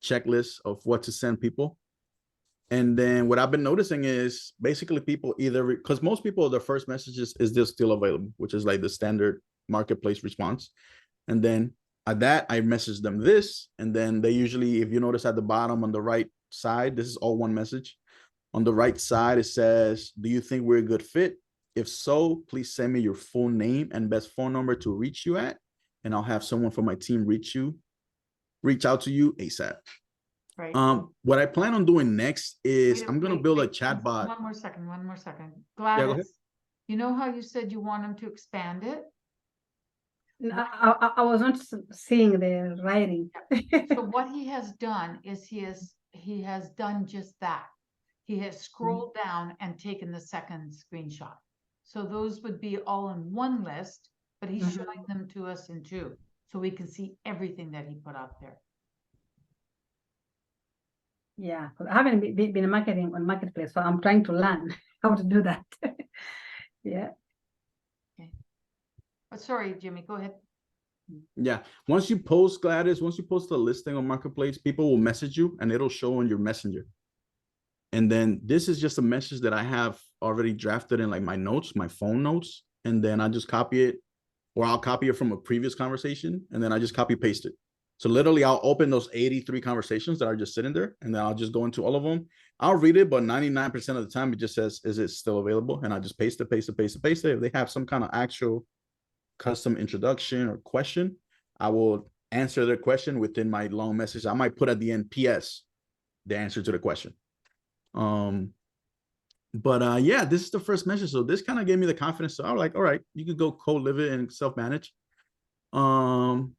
checklist of what to send people. And then what I've been noticing is basically people either because most people their first message is this still available, which is like the standard marketplace response. And then at that I message them this, and then they usually, if you notice at the bottom on the right side, this is all one message. On the right side, it says, do you think we're a good fit? If so, please send me your full name and best phone number to reach you at, and I'll have someone from my team reach out to you ASAP. right. What I plan on doing next is Wait, I'm gonna wait, build a wait, chat bot. One more second. go ahead. Gladys, you know how you said you want him to expand it? I was not seeing the writing. So what he has done is he has done just that. He has scrolled down and taken the second screenshot. So those would be all in one list, but he's showing them to us in two, so we can see everything that he put up there. Yeah, 'cause I haven't been marketing on marketplace, so I'm trying to learn how to do that. Yeah. Oh, sorry, Jimmy, go ahead. Yeah, once you post Gladys, once you post a listing on marketplace, people will message you and it'll show on your messenger. And then this is just a message that I have already drafted in like my notes, my phone notes, and then I just copy it, or I'll copy it from a previous conversation, and then I just copy paste it. So literally I'll open those 83 conversations that are just sitting there, and then I'll just go into all of them. I'll read it, but 99% of the time it just says, is it still available? And I just paste it. If they have some kind of actual custom introduction or question, I will answer their question within my long message. I might put at the end, PS, the answer to the question. But yeah, this is the first message. So this kind of gave me the confidence. So I was like, all right, you could go co-live it and self-manage. But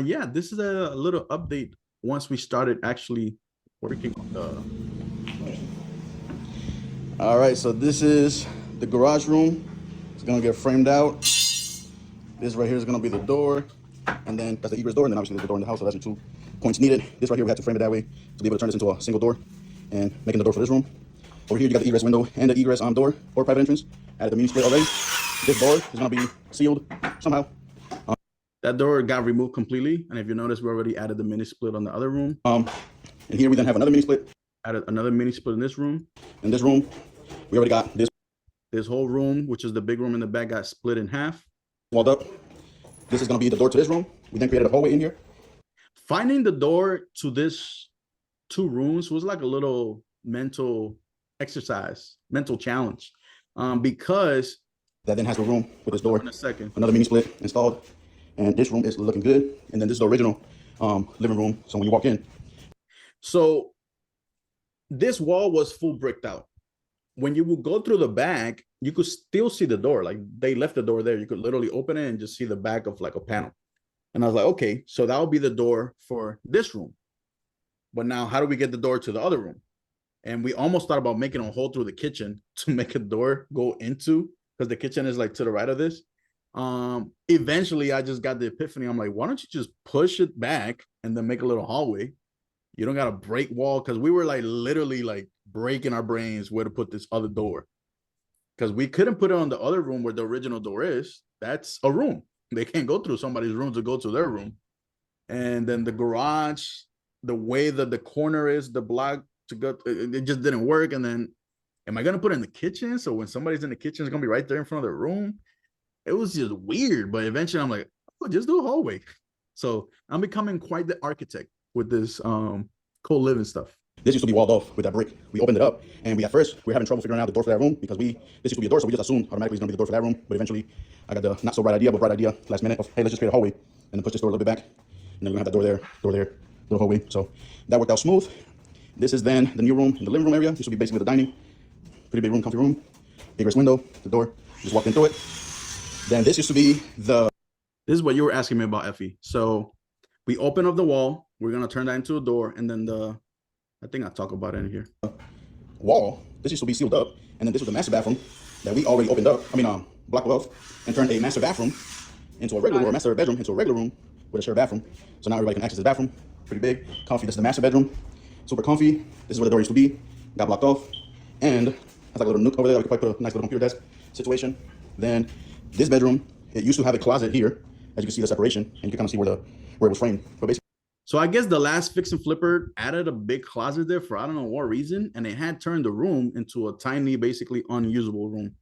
yeah, this is a little update once we started actually working on the. All right, so this is the garage room. It's gonna get framed out. This right here is gonna be the door, and then that's the egress door, and then obviously there's the door in the house, so that's your 2 points needed. This right here, we had to frame it that way to be able to turn this into a single door, and making the door for this room. Over here, you got the egress window and the egress door or private entrance. Added the mini split already. This door is gonna be sealed somehow. That door got removed completely, and if you notice, we already added the mini split on the other room. And here we then have another mini split. Added another mini split in this room. In this room, we already got this whole room, which is the big room in the back, got split in half. Walled up. This is gonna be the door to this room. We then created a hallway in here. Finding the door to this 2 rooms was like a little mental exercise, mental challenge, because that then has the room with this door. In a second, another mini split installed, and this room is looking good. And then this is the original living room. So when you walk in, so this wall was full bricked out. When you would go through the back, you could still see the door. Like they left the door there. You could literally open it and just see the back of like a panel. And I was like, okay, so that will be the door for this room. But now how do we get the door to the other room? And we almost thought about making a hole through the kitchen to make a door go into, because the kitchen is like to the right of this. Eventually I just got the epiphany. I'm like, why don't you just push it back and then make a little hallway? You don't got to break wall, because we were like literally like breaking our brains where to put this other door. because we couldn't put it on the other room where the original door is. That's a room. They can't go through somebody's room to go to their room. And then the garage, the way that the corner is, the block to go, it just didn't work. And then, am I gonna put it in the kitchen? So when somebody's in the kitchen, it's gonna be right there in front of their room. It was just weird. But eventually, I'm like, oh, just do a hallway. So I'm becoming quite the architect with this co-living stuff. This used to be walled off with that brick. We opened it up, and at first we were having trouble figuring out the door for that room because this used to be a door, so we just assumed automatically it's gonna be the door for that room. But eventually, I got the not so bright idea last minute of, hey, let's just create a hallway and then push this door a little bit back, and then we're gonna have that door there, little hallway. So that worked out smooth. This is then the new room in the living room area. This will be basically the dining, pretty big room, comfy room, biggest window, the door. Just walked in through it. Then this used to be the. This is what you were asking me about, Effie. So we open up the wall. We're gonna turn that into a door, and then I think I talk about it in here. Wall. This used to be sealed up, and then this was the master bathroom that we already opened up. Blocked off and turned a master bathroom into a regular, or a master bedroom into a regular room with a shared bathroom. So now everybody can access the bathroom. Pretty big, comfy. This is the master bedroom, super comfy. This is where the door used to be. Got blocked off, and that's like a little nook over there. We could probably put a nice little computer desk situation. Then this bedroom, it used to have a closet here, as you can see the separation, and you can kind of see where it was framed. But basically. So I guess the last fix and flipper added a big closet there for I don't know what reason, and it had turned the room into a tiny, basically unusable room.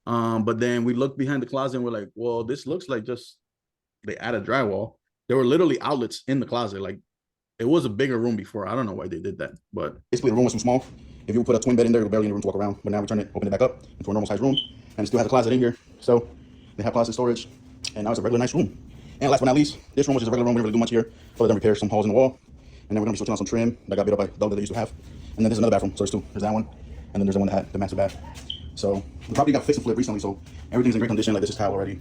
But then we looked behind the closet and we're like, well, this looks like just they added drywall. There were literally outlets in the closet. Like it was a bigger room before. I don't know why they did that, but basically the room was too small. If you would put a twin bed in there, there was barely any room to walk around. But now we open it back up into a normal size room, and it still has a closet in here. So they have closet storage, and now it's a regular nice room. And last but not least, this room was just a regular room. We didn't really do much here other than repair some holes in the wall. And then we're gonna be switching on some trim that got beat up by Doug that they used to have. And then there's another bathroom. So there's two. There's that one, and then there's the one that had the master bath. So the property got fixed and flipped recently, so everything's in great condition. Like this is tile already.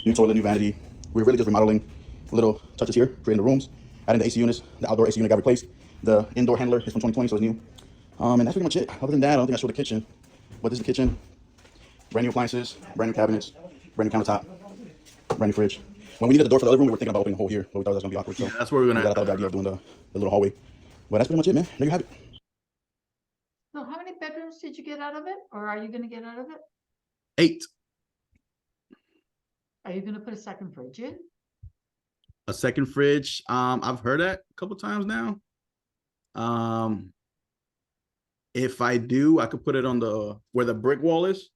New toilet, new vanity. We're really just remodeling little touches here, creating the rooms, adding the AC units. The outdoor AC unit got replaced. The indoor handler is from 2020, so it's new. And that's pretty much it. Other than that, I don't think I showed the kitchen. But this is the kitchen. Brand new appliances, brand new cabinets, brand new countertop, brand new fridge. When we needed the door for the other room, we were thinking about opening a hole here, but we thought that was gonna be awkward. So yeah, that's where we're gonna. We got out the idea of doing the little hallway. But that's pretty much it, man. There you have it. So how many bedrooms did you get out of it, or are you gonna get out of it? 8. Are you gonna put a second fridge in? A second fridge. I've heard that a couple times now. If I do, I could put it on where the brick wall is.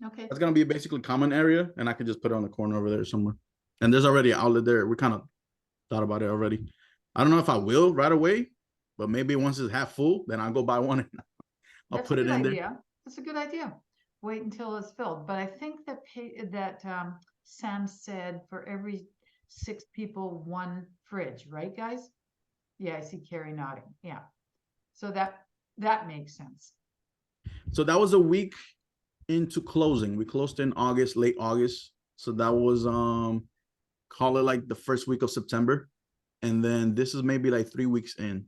Okay, That's gonna be basically common area, and I could just put it on the corner over there somewhere. And there's already an outlet there. We kind of thought about it already. I don't know if I will right away, but maybe once it's half full, then I'll go buy one and I'll that's put a it good in there. idea. That's a good idea. Wait until it's filled, but I think that Sam said for every 6 people, 1 fridge, right, guys? Yeah, I see Carrie nodding. Yeah, so that makes sense. So that was a week into closing. We closed in August, late August. So that was call it like the first week of September. And then this is maybe like 3 weeks in.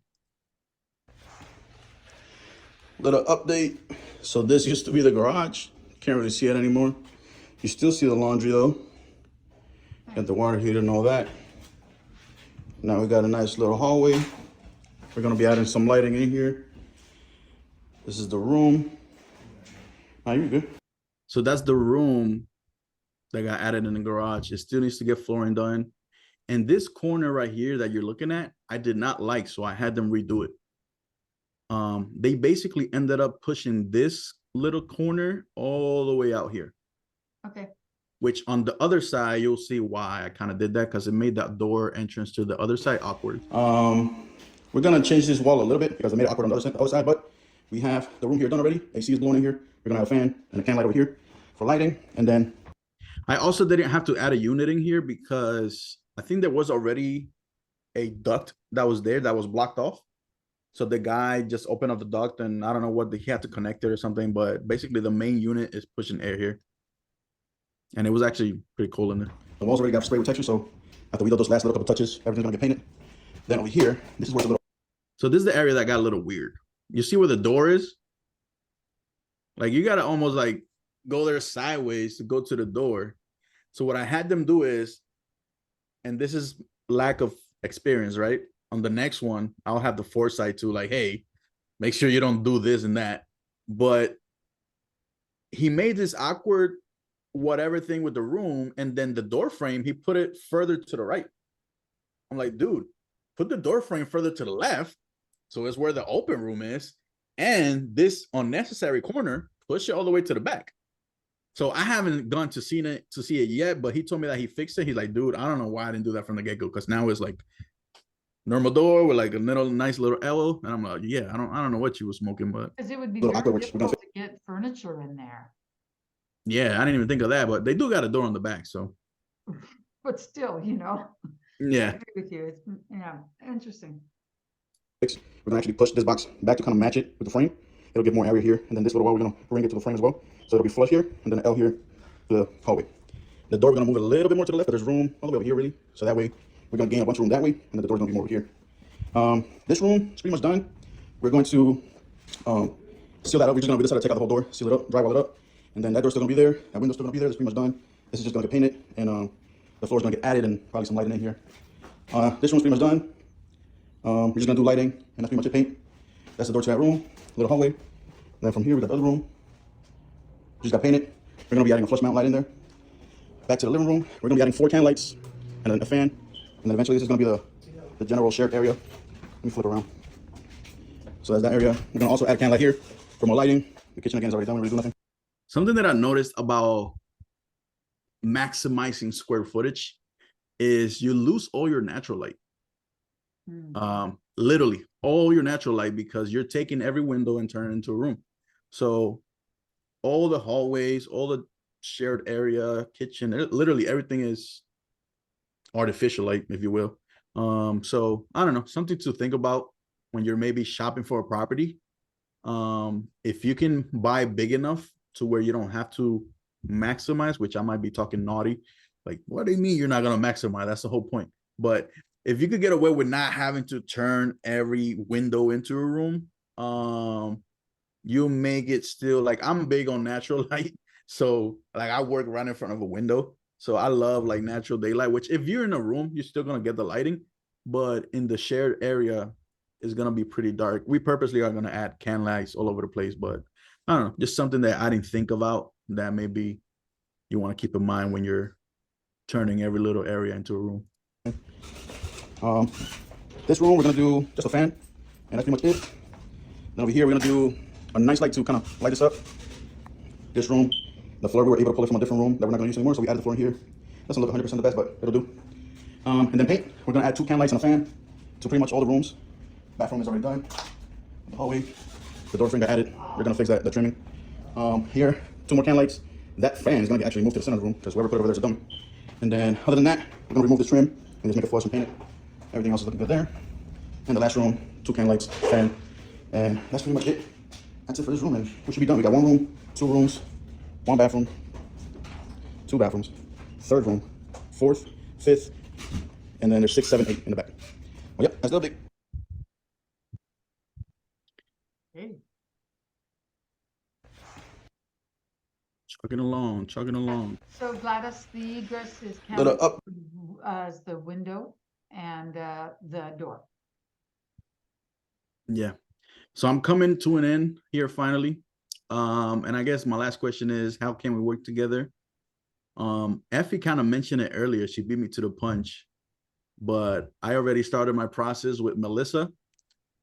Little update. So this used to be the garage. Can't really see it anymore. You still see the laundry though. Got the water heater and all that. Now we got a nice little hallway. We're gonna be adding some lighting in here. This is the room. Now you're good. So that's the room that got added in the garage. It still needs to get flooring done. And this corner right here that you're looking at, I did not like, so I had them redo it. They basically ended up pushing this little corner all the way out here, Okay, which on the other side, you'll see why I kind of did that, because it made that door entrance to the other side awkward. We're gonna change this wall a little bit because it made it awkward on the other side, but we have the room here done already. AC is blowing in here. We're gonna have a fan and a can light over here for lighting, and then I also didn't have to add a unit in here because I think there was already a duct that was there that was blocked off. So the guy just opened up the duct, and I don't know what he had to connect it or something, but basically the main unit is pushing air here. And it was actually pretty cool in there. the walls already got sprayed with texture, so after we do those last little couple touches, everything's gonna get painted. Then over here, this is where it's a little. So this is the area that got a little weird. You see where the door is? Like you gotta almost like go there sideways to go to the door. So what I had them do is, and this is lack of experience, right? On the next one, I'll have the foresight to like, hey, make sure you don't do this and that. But he made this awkward whatever thing with the room, and then the door frame, he put it further to the right. I'm like, dude, put the door frame further to the left, so it's where the open room is, and this unnecessary corner, push it all the way to the back. So I haven't gone to see it yet, but he told me that he fixed it. He's like, dude, I don't know why I didn't do that from the get-go, because now it's like normal door with like a nice little L. And I'm like, yeah, I don't know what you were smoking, but Because it would be Little very awkward, we're gonna difficult to get furniture in there. yeah, I didn't even think of that. But they do got a door on the back, so But still, you know, I yeah. agree with you. It's, yeah, interesting. We're gonna actually push this box back to kind of match it with the frame. It'll give more area here, and then this little wall we're gonna bring it to the frame as well. So it'll be flush here, and then an L here to the hallway. The door we're gonna move it a little bit more to the left, but there's room all the way over here really. So that way we're gonna gain a bunch of room that way, and then the door's gonna be more over here. This room is pretty much done. We're going to seal that up. We're just gonna decide to take out the whole door, seal it up, drywall it up, and then that door's still gonna be there. That window's still gonna be there. It's pretty much done. This is just gonna get painted, and the floor's gonna get added, and probably some lighting in here. This room's pretty much done. We're just gonna do lighting, and that's pretty much it. Paint. That's the door to that room, little hallway. And then from here we got the other room. Just got painted. We're gonna be adding a flush mount light in there. Back to the living room. We're gonna be adding 4 can lights and then a fan, and then eventually this is gonna be the general shared area. Let me flip around. So that's that area. We're gonna also add a can light here for more lighting. The kitchen again is already done. We're really doing nothing. Something that I noticed about maximizing square footage is you lose all your natural light. Literally all your natural light, because you're taking every window and turning it into a room. So all the hallways, all the shared area, kitchen, literally everything is artificial light, if you will. So I don't know, something to think about when you're maybe shopping for a property. If you can buy big enough to where you don't have to maximize, which I might be talking naughty, like, what do you mean you're not gonna maximize? That's the whole point. But if you could get away with not having to turn every window into a room, you make it still, like, I'm big on natural light. So like I work right in front of a window. So I love like natural daylight, which if you're in a room, you're still gonna get the lighting, but in the shared area is gonna be pretty dark. We purposely are gonna add can lights all over the place, but I don't know, just something that I didn't think about that maybe you want to keep in mind when you're turning every little area into a room. This room we're gonna do just a fan, and that's pretty much it. Then over here we're gonna do a nice light to kind of light this up. This room, the floor we were able to pull it from a different room that we're not gonna use anymore, so we added the floor in here. Doesn't look 100% the best, but it'll do. And then paint, we're gonna add 2 can lights and a fan to pretty much all the rooms. Bathroom is already done. The hallway, the door frame got added. We're gonna fix that, the trimming. Here, 2 more can lights. That fan is gonna get actually moved to the center of the room because whoever put it over there is a dummy. And then other than that, we're gonna remove this trim and just make it flush and paint it. Everything else is looking good there. And the last room, 2 can lights, fan, and that's pretty much it. That's it for this room, and we should be done. We got 1 room, 2 rooms, 1 bathroom, 2 bathrooms, 3rd room, 4th, 5th, and then there's 6, 7, 8 in the back. Well, yep, that's the update. Okay. Chugging along. So Gladys, the egress is Little counted up. as the window and the door. Yeah. So I'm coming to an end here finally. And I guess my last question is, how can we work together? Effie kind of mentioned it earlier. She beat me to the punch, but I already started my process with Melissa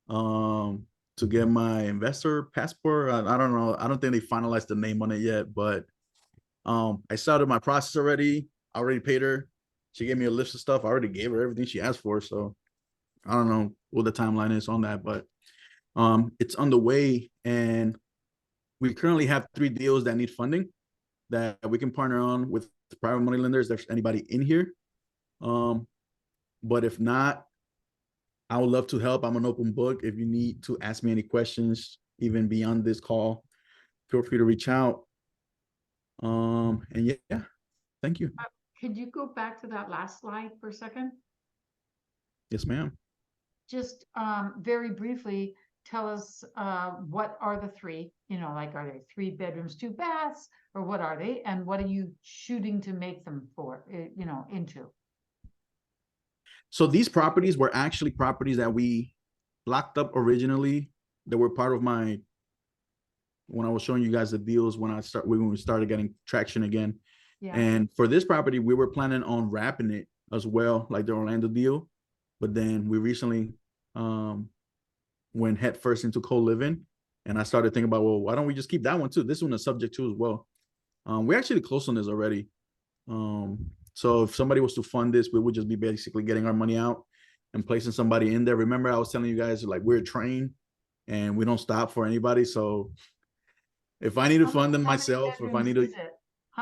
to get my investor passport. I don't know. I don't think they finalized the name on it yet, but I started my process already. I already paid her. She gave me a list of stuff. I already gave her everything she asked for. So I don't know what the timeline is on that, but it's underway, and we currently have 3 deals that need funding that we can partner on with private money lenders. If there's anybody in here. But if not, I would love to help. I'm an open book. If you need to ask me any questions, even beyond this call, feel free to reach out. And yeah, thank you. Could you go back to that last slide for a second? Yes, ma'am. Just very briefly, tell us what are the 3, like, are they 3 bedrooms, 2 baths, or what are they? And what are you shooting to make them for, into? So these properties were actually properties that we locked up originally. They were part of my when I was showing you guys the deals when we started getting traction again. Yeah. And for this property, we were planning on wrapping it as well, like the Orlando deal. But then we recently went head first into co-living. And I started thinking about, well, why don't we just keep that one too? This one is subject to as well. We're actually close on this already. So if somebody was to fund this, we would just be basically getting our money out and placing somebody in there. Remember, I was telling you guys, like, we're trained and we don't stop for anybody. So if I need to fund them How many myself, or if I bedrooms need to, is it?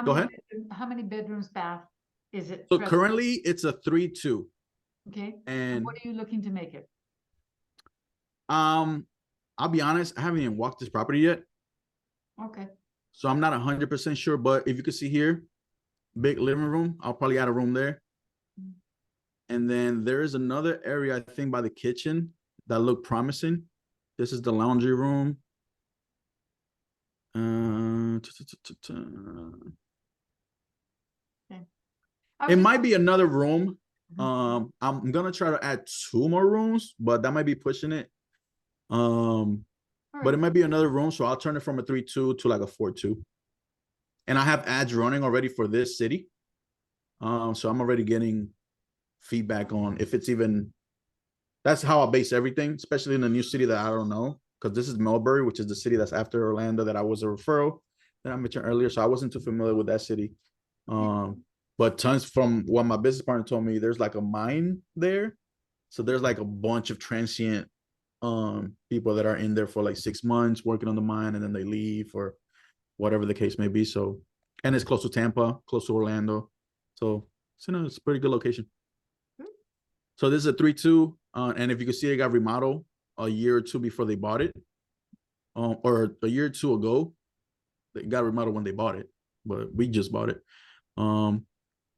go ahead. How many bedrooms, bath is it? So present? currently it's a 3-2. Okay, And what are you looking to make it? I'll be honest, I haven't even walked this property yet. Okay, So I'm not 100% sure, but if you can see here, big living room, I'll probably add a room there. And then there is another area, I think, by the kitchen that looked promising. This is the laundry room. It might be another room. I'm gonna try to add 2 more rooms, but that might be pushing it. But it might be another room, so I'll turn it from a 3-2 to like a 4-2. And I have ads running already for this city. So I'm already getting feedback on if it's even. That's how I base everything, especially in a new city that I don't know, because this is Melbury, which is the city that's after Orlando that I was a referral that I mentioned earlier. So I wasn't too familiar with that city. But tons from what my business partner told me, there's like a mine there. So there's like a bunch of transient people that are in there for like 6 months working on the mine, and then they leave or whatever the case may be. So, and it's close to Tampa, close to Orlando. So it's a pretty good location. So this is a 3-2. And if you can see, it got remodeled a year or 2 before they bought it. Or a year or 2 ago. They got remodeled when they bought it, but we just bought it.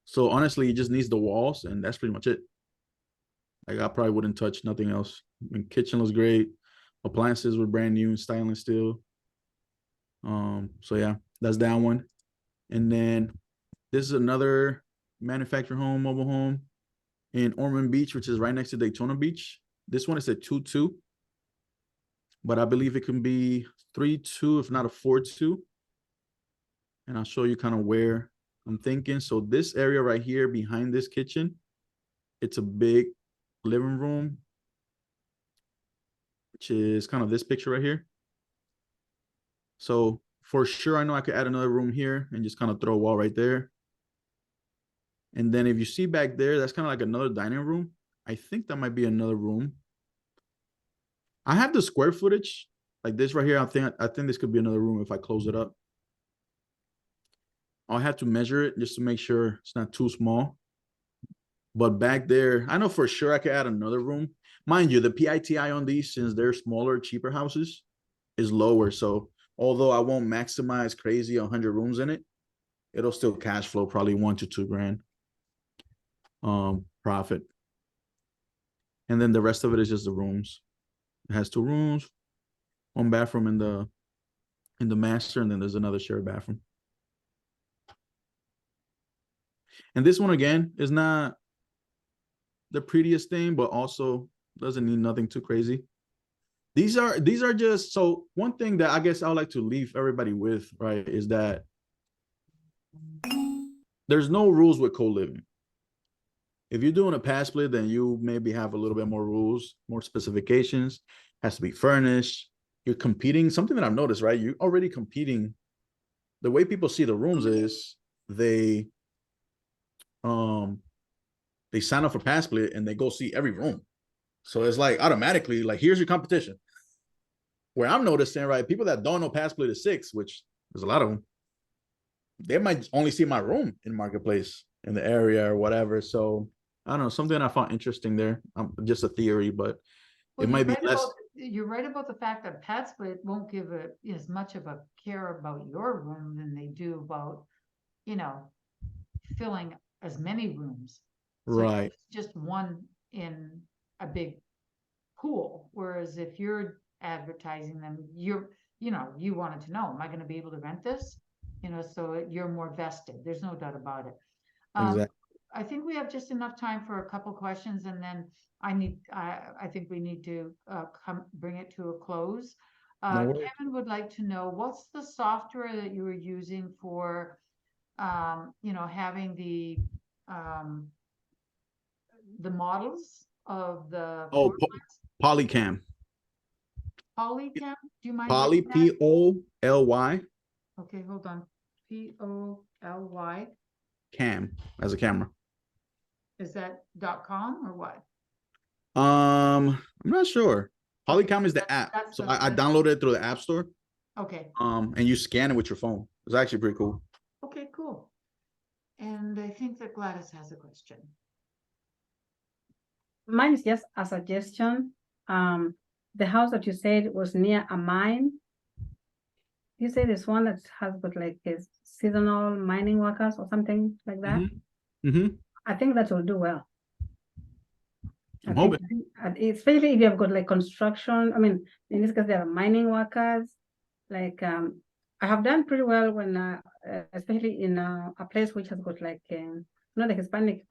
So honestly, it just needs the walls, and that's pretty much it. Like, I probably wouldn't touch nothing else. I mean, kitchen was great. Appliances were brand new and styling still. So yeah, that's that one. And then this is another manufactured home, mobile home in Ormond Beach, which is right next to Daytona Beach. This one is a 2-2, but I believe it can be 3-2, if not a 4-2. And I'll show you kind of where I'm thinking. So this area right here behind this kitchen, it's a big living room, which is kind of this picture right here. So for sure, I know I could add another room here and just kind of throw a wall right there. And then if you see back there, that's kind of like another dining room. I think that might be another room. I have the square footage like this right here. I think this could be another room if I close it up. I'll have to measure it just to make sure it's not too small. But back there, I know for sure I could add another room. Mind you, the PITI on these, since they're smaller, cheaper houses, is lower. So although I won't maximize crazy 100 rooms in it, it'll still cash flow probably 1 to 2 grand profit. And then the rest of it is just the rooms. It has 2 rooms, 1 bathroom in the master, and then there's another shared bathroom. And this one again is not the prettiest thing, but also doesn't need nothing too crazy. These are just, so one thing that I guess I would like to leave everybody with, right, is that there's no rules with co-living. If you're doing a pad split, then you maybe have a little bit more rules, more specifications, has to be furnished. You're competing, something that I've noticed, right? You're already competing. The way people see the rooms is they sign up for pad split and they go see every room. So it's like automatically, like, here's your competition. Where I'm noticing, right, people that don't know pad split is 6, which there's a lot of them, they might only see my room in marketplace in the area or whatever. So I don't know, something I found interesting there. Just a theory, but it might be less. You're right about the fact that pad split won't give as much of a care about your room than they do about, filling as many rooms. So Right. it's just one in a big pool. Whereas if you're advertising them, you wanted to know, am I going to be able to rent this? So you're more vested. There's no doubt about it. Exactly. I think we have just enough time for a couple questions, and then I think we need to bring it to a close. No worries. Kevin would like to know, what's the software that you were using for, having the models of the Oh, floor Polycam. Polycam? Do you mind? Poly, reading that? Poly. Okay, hold on. POLY. Cam as a camera. Is that .com or what? I'm not sure. Okay, Polycam is the app. that's So the- I downloaded it through the App Store. Okay, And you scan it with your phone. It's actually pretty cool. okay, cool. And I think that Gladys has a question. Mine is just a suggestion. The house that you said was near a mine. You say there's one that has got like this seasonal mining workers or something like that. Mm-hmm. I think that will do well. I'm I think- hoping. especially if you have got like construction. I mean, in this case, there are mining workers. Like I have done pretty well when, especially in a place which has got like, the Hispanic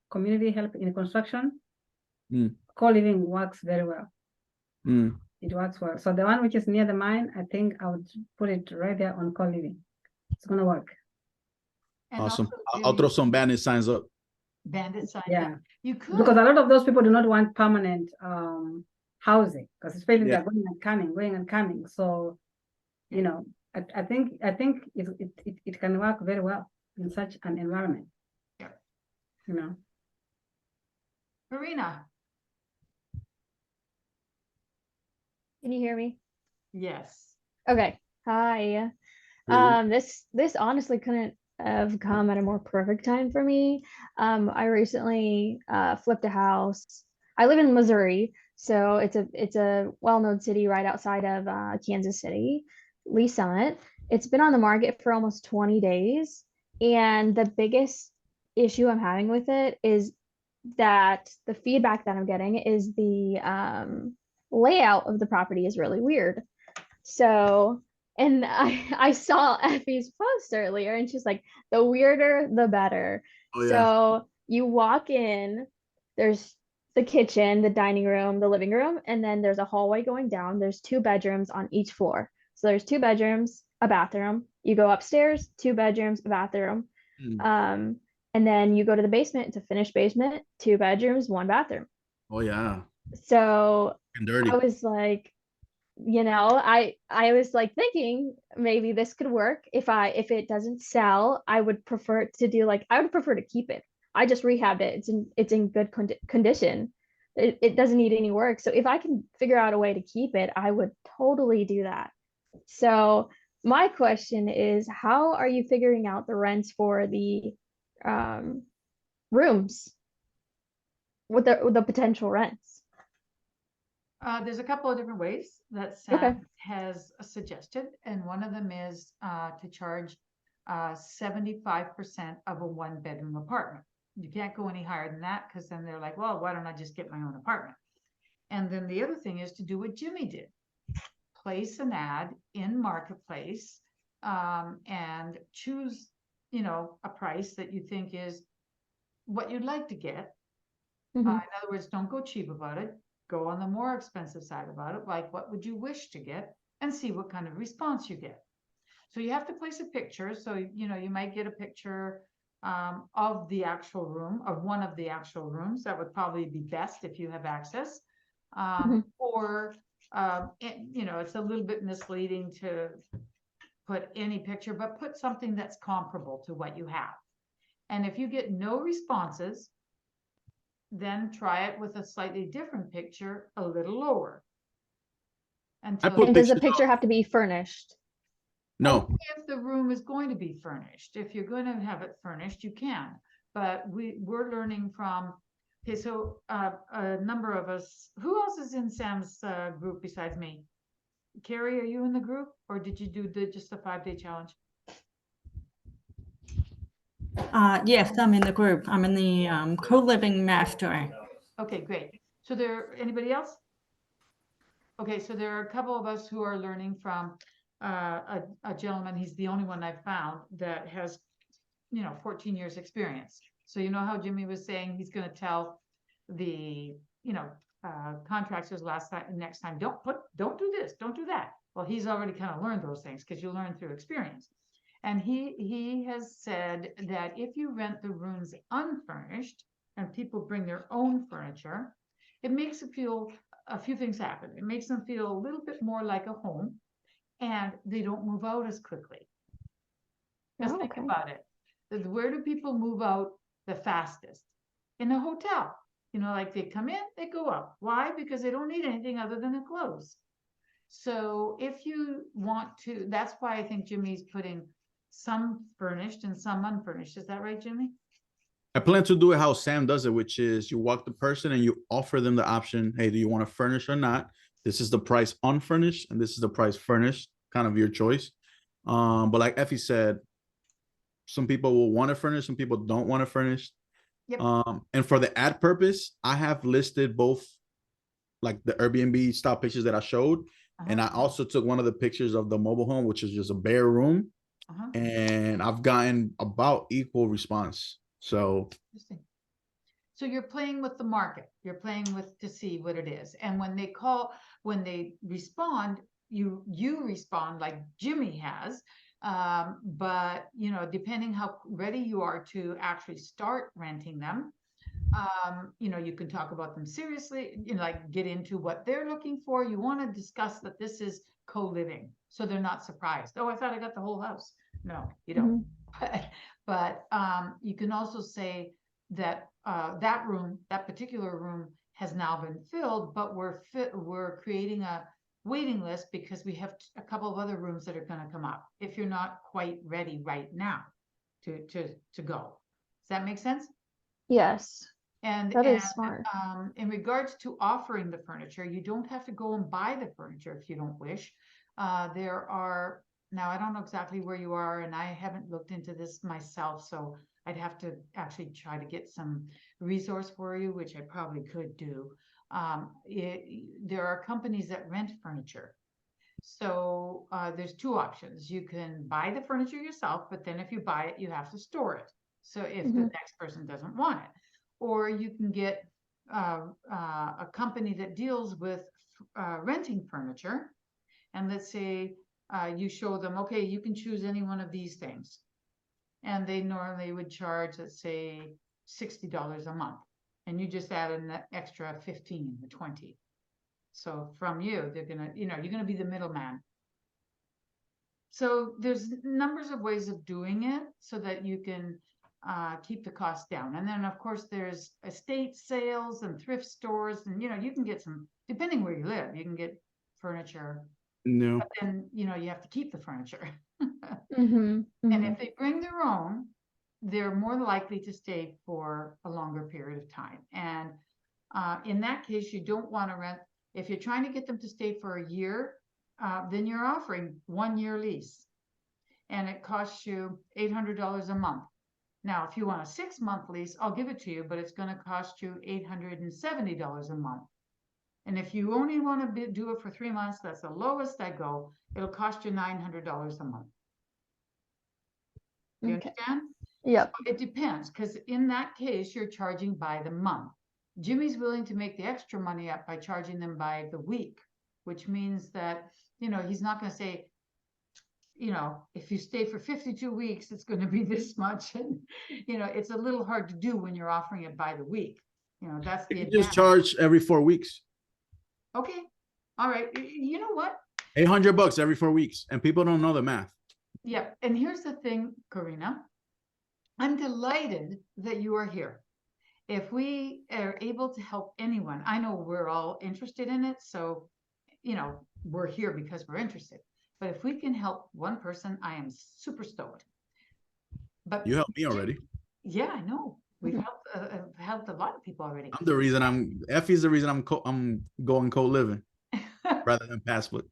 community help in construction. Mm. Co-living works very well. Mm. It works well. So the one which is near the mine, I think I would put it right there on co-living. It's gonna work. And Awesome. also, I'll Jimmy, throw some bandit signs up. bandit sign. Yeah, You could. because a lot of those people do not want permanent housing, because especially Yeah. they're going and coming. So, I think it can work very well in such an environment. Yeah. Marina, Can you hear me? yes. Okay. Hi. Really? This honestly couldn't have come at a more perfect time for me. I recently flipped a house. I live in Missouri, so it's a well-known city right outside of Kansas City, Lee Summit. It's been on the market for almost 20 days, and the biggest issue I'm having with it is that the feedback that I'm getting is the layout of the property is really weird. So, and I saw Effie's post earlier, and she's like, the weirder, the better. Oh, yeah. So you walk in, there's the kitchen, the dining room, the living room, and then there's a hallway going down. There's 2 bedrooms on each floor. So there's 2 bedrooms, a bathroom. You go upstairs, 2 bedrooms, a bathroom. Mm. And then you go to the basement. It's a finished basement, 2 bedrooms, 1 bathroom. Oh, yeah. So And dirty. I was like, I was like thinking maybe this could work. If it doesn't sell, I would prefer to keep it. I just rehabbed it. It's in good condition. It doesn't need any work. So if I can figure out a way to keep it, I would totally do that. So my question is, how are you figuring out the rents for the rooms with the potential rents? There's a couple of different ways that Okay. Sam has suggested, and one of them is to charge 75% of a 1-bedroom apartment. You can't go any higher than that, because then they're like, well, why don't I just get my own apartment? And then the other thing is to do what Jimmy did. Place an ad in Marketplace and choose, a price that you think is what you'd like to get. Mhm. In other words, don't go cheap about it. Go on the more expensive side about it, like what would you wish to get, and see what kind of response you get. So you have to place a picture. So, you might get a picture of the actual room, of one of the actual rooms. That would probably be best if you have access. Or, it's a little bit misleading to put any picture, but put something that's comparable to what you have. And if you get no responses, then try it with a slightly different picture, a little lower. Until put And does the pictures picture up. have to be furnished? No. only if the room is going to be furnished. If you're going to have it furnished, you can. But we're learning from, okay, so a number of us, who else is in Sam's group besides me? Carrie, are you in the group, or did you do just the 5-day challenge? Yes, I'm in the group. I'm in the co-living master. Okay, great. So anybody else? Okay, so there are a couple of us who are learning from a gentleman. He's the only one I've found that has, 14 years experience. So how Jimmy was saying he's going to tell the, contractors next time, don't do this, don't do that. Well, he's already kind of learned those things because you learn through experience. And he has said that if you rent the rooms unfurnished and people bring their own furniture, it makes it feel a few things happen. It makes them feel a little bit more like a home, and they don't move out as quickly. Just Oh, think okay. about it. Where do people move out the fastest? In a hotel. You know, like they come in, they go out. Why? Because they don't need anything other than the clothes. So if you want to, that's why I think Jimmy's putting some furnished and some unfurnished. Is that right, Jimmy? I plan to do it how Sam does it, which is you walk the person and you offer them the option. Hey, do you want to furnish or not? This is the price unfurnished, and this is the price furnished, kind of your choice. But like Effie said, some people will want to furnish, some people don't want to furnish. Yep. And for the ad purpose, I have listed both like the Airbnb style pictures that I showed. And I also took one of the pictures of the mobile home, which is just a bare room. And I've gotten about equal response. So Interesting. So you're playing with the market. You're playing with to see what it is. And when they respond, you respond like Jimmy has. But you know, depending how ready you are to actually start renting them, you know, you can talk about them seriously, you know, like get into what they're looking for. You want to discuss that this is co-living, so they're not surprised. Oh, I thought I got the whole house. No, you don't. But you can also say that that particular room has now been filled, but we're creating a waiting list because we have a couple of other rooms that are going to come up if you're not quite ready right now to go. Does that make sense? Yes. And That is smart. in regards to offering the furniture, you don't have to go and buy the furniture if you don't wish. There are, now I don't know exactly where you are, and I haven't looked into this myself, so I'd have to actually try to get some resource for you, which I probably could do. There are companies that rent furniture. So there's two options. You can buy the furniture yourself, but then if you buy it, you have to store it. So if the next person doesn't want it, or you can get a company that deals with renting furniture. And let's say you show them, okay, you can choose any one of these things. And they normally would charge, let's say, $60 a month. And you just add an extra 15 or 20. So from you, they're gonna, you know, you're gonna be the middleman. So there's numbers of ways of doing it so that you can keep the cost down. And then of course there's estate sales and thrift stores, and you know, you can get some, depending where you live, you can get furniture. no. But then, you know, you have to keep the furniture. Mm-hmm. And if they bring their own, they're more likely to stay for a longer period of time. And in that case, you don't want to rent. If you're trying to get them to stay for a year, then you're offering 1 year lease, and it costs you $800 a month. Now, if you want a 6-month lease, I'll give it to you, but it's going to cost you $870 a month. And if you only want to do it for 3 months, that's the lowest I go. It'll cost you $900 a month. You understand? Yep. So it depends, because in that case, you're charging by the month. Jimmy's willing to make the extra money up by charging them by the week, which means that, you know, he's not going to say, you know, if you stay for 52 weeks, it's going to be this much. And, you know, it's a little hard to do when you're offering it by the week. You know, that's the You advantage. just charge every 4 weeks. Okay. All right. You know what? $800 every 4 weeks. And people don't know the math. Yeah. And here's the thing, Karina. I'm delighted that you are here. If we are able to help anyone, I know we're all interested in it. So, you know, we're here because we're interested. But if we can help one person, I am super stoked. But You helped me already. yeah, I know. We've helped a lot of people already. I'm the reason Effie's the reason I'm going co-living rather than pass split.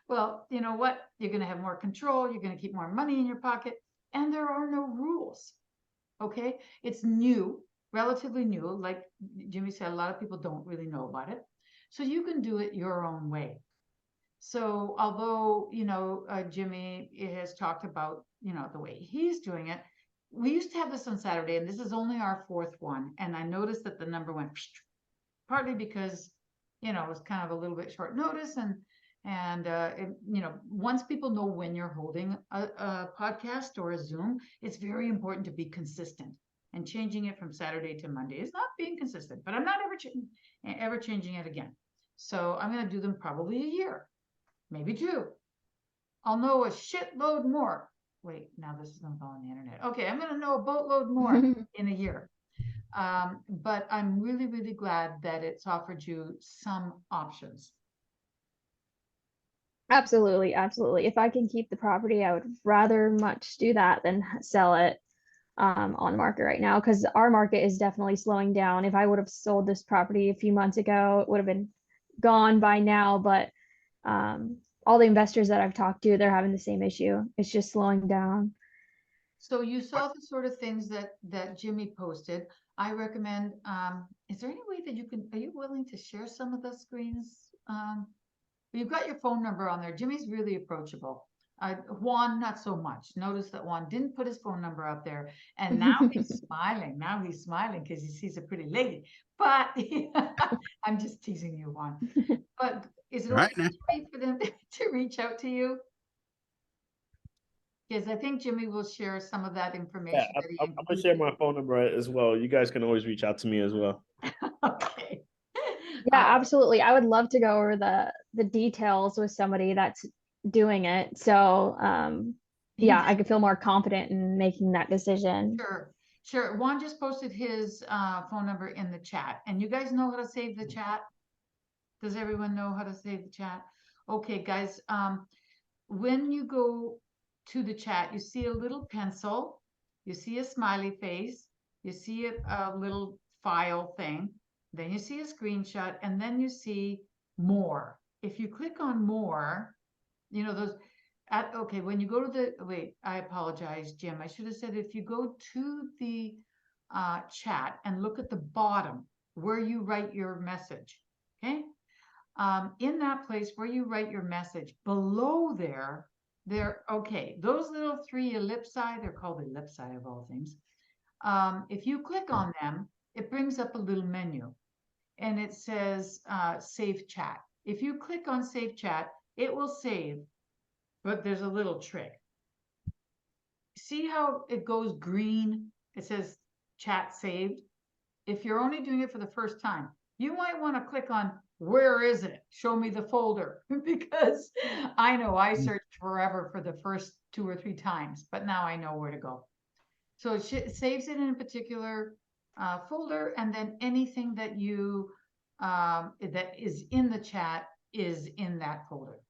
Well, you know what? You're going to have more control. You're going to keep more money in your pocket. And there are no rules. Okay? It's new, relatively new. Like Jimmy said, a lot of people don't really know about it. So you can do it your own way. So although, you know, Jimmy has talked about, you know, the way he's doing it, we used to have this on Saturday, and this is only our 4th one. And I noticed that the number went partly because you know, it was kind of a little bit short notice and you know, once people know when you're holding a podcast or a Zoom, it's very important to be consistent. And changing it from Saturday to Monday is not being consistent, but I'm not ever changing it again. So I'm going to do them probably a year, maybe 2. I'll know a shitload more. Wait, now this is going to go on the internet. Okay, I'm going to know a boatload more in a year. But I'm really, really glad that it's offered you some options. Absolutely, absolutely. If I can keep the property, I would rather much do that than sell it on the market right now, because our market is definitely slowing down. If I would have sold this property a few months ago, it would have been gone by now. But all the investors that I've talked to, they're having the same issue. It's just slowing down. So you saw the sort of things that Jimmy posted. I recommend, is there any way that you can, are you willing to share some of the screens? You've got your phone number on there. Jimmy's really approachable. Juan, not so much. Notice that Juan didn't put his phone number up there, and now he's smiling. Now he's smiling because he sees a pretty lady. But I'm just teasing you, Juan. But is it Right okay, Jimmy, for them to reach out to you? Because I think Jimmy will share some of that information. Yeah, that he I'm gonna share included. my phone number as well. You guys can always reach out to me as well. Okay. Yeah, absolutely. I would love to go over the details with somebody that's doing it. So yeah, I could feel more confident in making that decision. Sure. Juan just posted his phone number in the chat, and you guys know how to save the chat? Does everyone know how to save the chat? Okay, guys, when you go to the chat, you see a little pencil, you see a smiley face, you see a little file thing, then you see a screenshot, and then you see more. If you click on more, you know, those, okay, when you go to the, wait, I apologize, Jim. I should have said if you go to the chat and look at the bottom where you write your message, okay? In that place where you write your message, below there, okay, those little 3 ellipsi, they're called ellipsi of all things. If you click on them, it brings up a little menu and it says save chat. If you click on save chat, it will save, but there's a little trick. See how it goes green? It says chat saved. If you're only doing it for the first time, you might want to click on where is it? Show me the folder, because I know I searched forever for the first 2 or 3 times, but now I know where to go. So it saves it in a particular folder, and then anything that you that is in the chat is in that folder.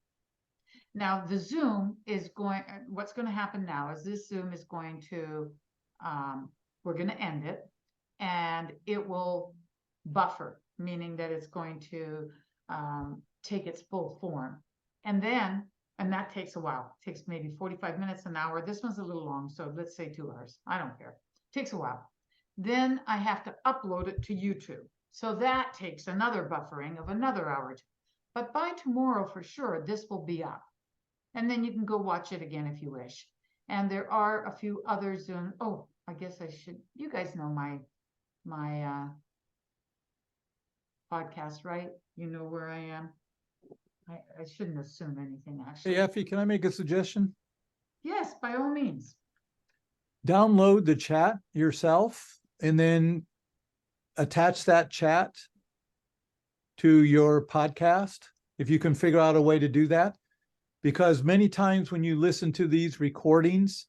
Now the Zoom is going, what's going to happen now is this Zoom is going to, we're going to end it, and it will buffer, meaning that it's going to take its full form. And then, and that takes a while, it takes maybe 45 minutes, an hour. This one's a little long, so let's say 2 hours. I don't care. It takes a while. Then I have to upload it to YouTube. So that takes another buffering of another hour. But by tomorrow, for sure, this will be up. And then you can go watch it again if you wish. And there are a few other Zoom. Oh, I guess I should, you guys know my podcast, right? You know where I am. I shouldn't assume anything, actually. Hey, Effie, can I make a suggestion? Yes, by all means. Download the chat yourself and then attach that chat to your podcast, if you can figure out a way to do that. Because many times when you listen to these recordings,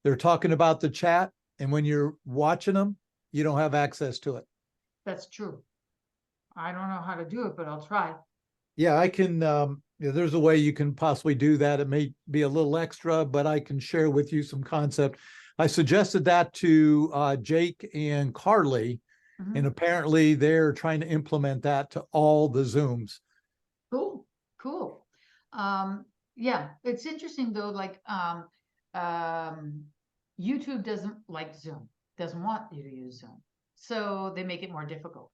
they're talking about the chat, and when you're watching them, you don't have access to it. That's true. I don't know how to do it, but I'll try. Yeah, I can, there's a way you can possibly do that. It may be a little extra, but I can share with you some concept. I suggested that to Jake and Carly, and apparently they're trying to implement that to all the Zooms. Cool. Yeah, it's interesting though, like YouTube doesn't like Zoom, doesn't want you to use Zoom. So they make it more difficult.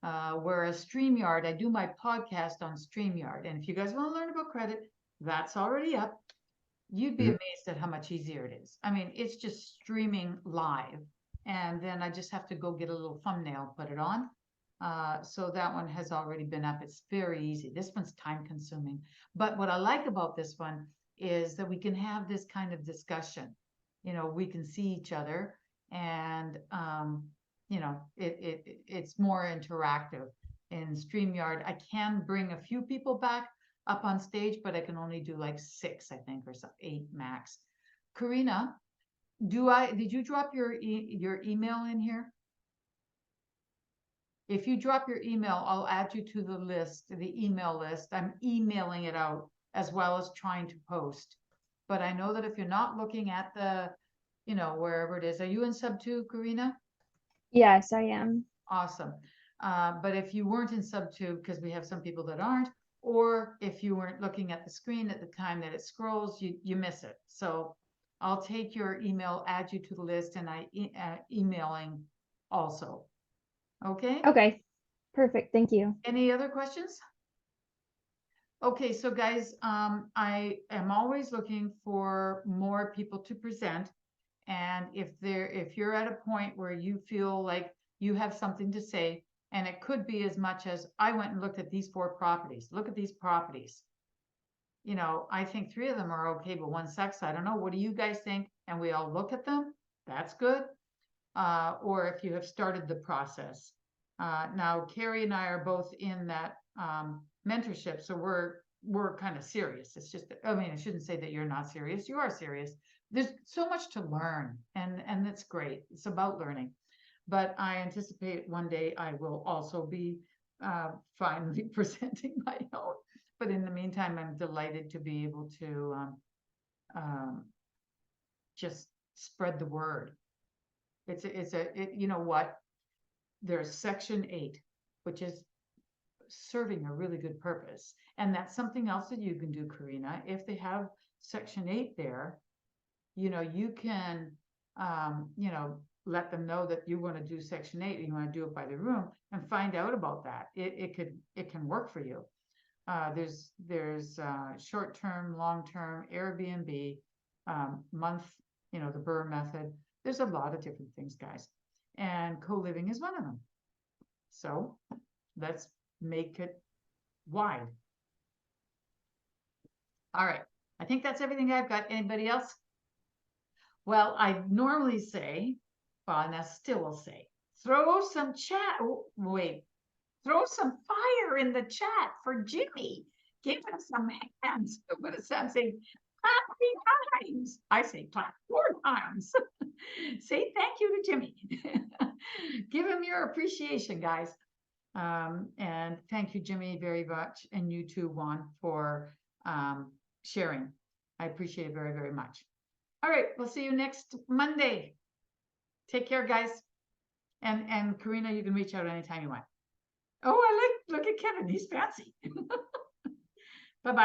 Whereas StreamYard, I do my podcast on StreamYard. And if you guys want to learn about credit, that's already up. You'd be amazed at how much easier it is. I mean, it's just streaming live. And then I just have to go get a little thumbnail, put it on. So that one has already been up. It's very easy. This one's time consuming. But what I like about this one is that we can have this kind of discussion. You know, we can see each other and, you know, it's more interactive. In StreamYard, I can bring a few people back up on stage, but I can only do like 6, I think, or 8 max. Karina, did you drop your email in here? If you drop your email, I'll add you to the list, the email list. I'm emailing it out as well as trying to post. But I know that if you're not looking at the, you know, wherever it is, are you in sub 2, Karina? Yes, I am. Awesome. But if you weren't in sub 2, because we have some people that aren't, or if you weren't looking at the screen at the time that it scrolls, you miss it. So I'll take your email, add you to the list, and emailing also. Okay? Okay, perfect. Thank you. Any other questions? Okay, so guys, I am always looking for more people to present. And if you're at a point where you feel like you have something to say, and it could be as much as I went and looked at these 4 properties. Look at these properties. You know, I think 3 of them are okay, but 1 sucks. I don't know. What do you guys think? And we all look at them. That's good. Or if you have started the process. Now, Carrie and I are both in that mentorship, so we're kind of serious. It's just, I mean, I shouldn't say that you're not serious. You are serious. There's so much to learn, and that's great. It's about learning. But I anticipate one day I will also be finally presenting my own. But in the meantime, I'm delighted to be able to just spread the word. You know what? There's section 8, which is serving a really good purpose. And that's something else that you can do, Karina. If they have section 8 there, you know, you can, you know, let them know that you want to do section 8, you want to do it by the room, and find out about that. It can work for you. There's short-term, long-term, Airbnb, month, you know, the Burr method. There's a lot of different things, guys. And co-living is one of them. So let's make it wide. All right. I think that's everything I've got. Anybody else? Well, I normally say, well, and I still will say, throw some throw some fire in the chat for Jimmy. Give him some hands. What does Sam say? Clap 3 times. I say clap 4 times. Say thank you to Jimmy. Give him your appreciation, guys. And thank you, Jimmy, very much. And you too, Juan, for sharing. I appreciate it very, very much. All right, we'll see you next Monday. Take care, guys. And Karina, you can reach out anytime you want. Oh, look at Kevin. He's fancy. Bye-bye.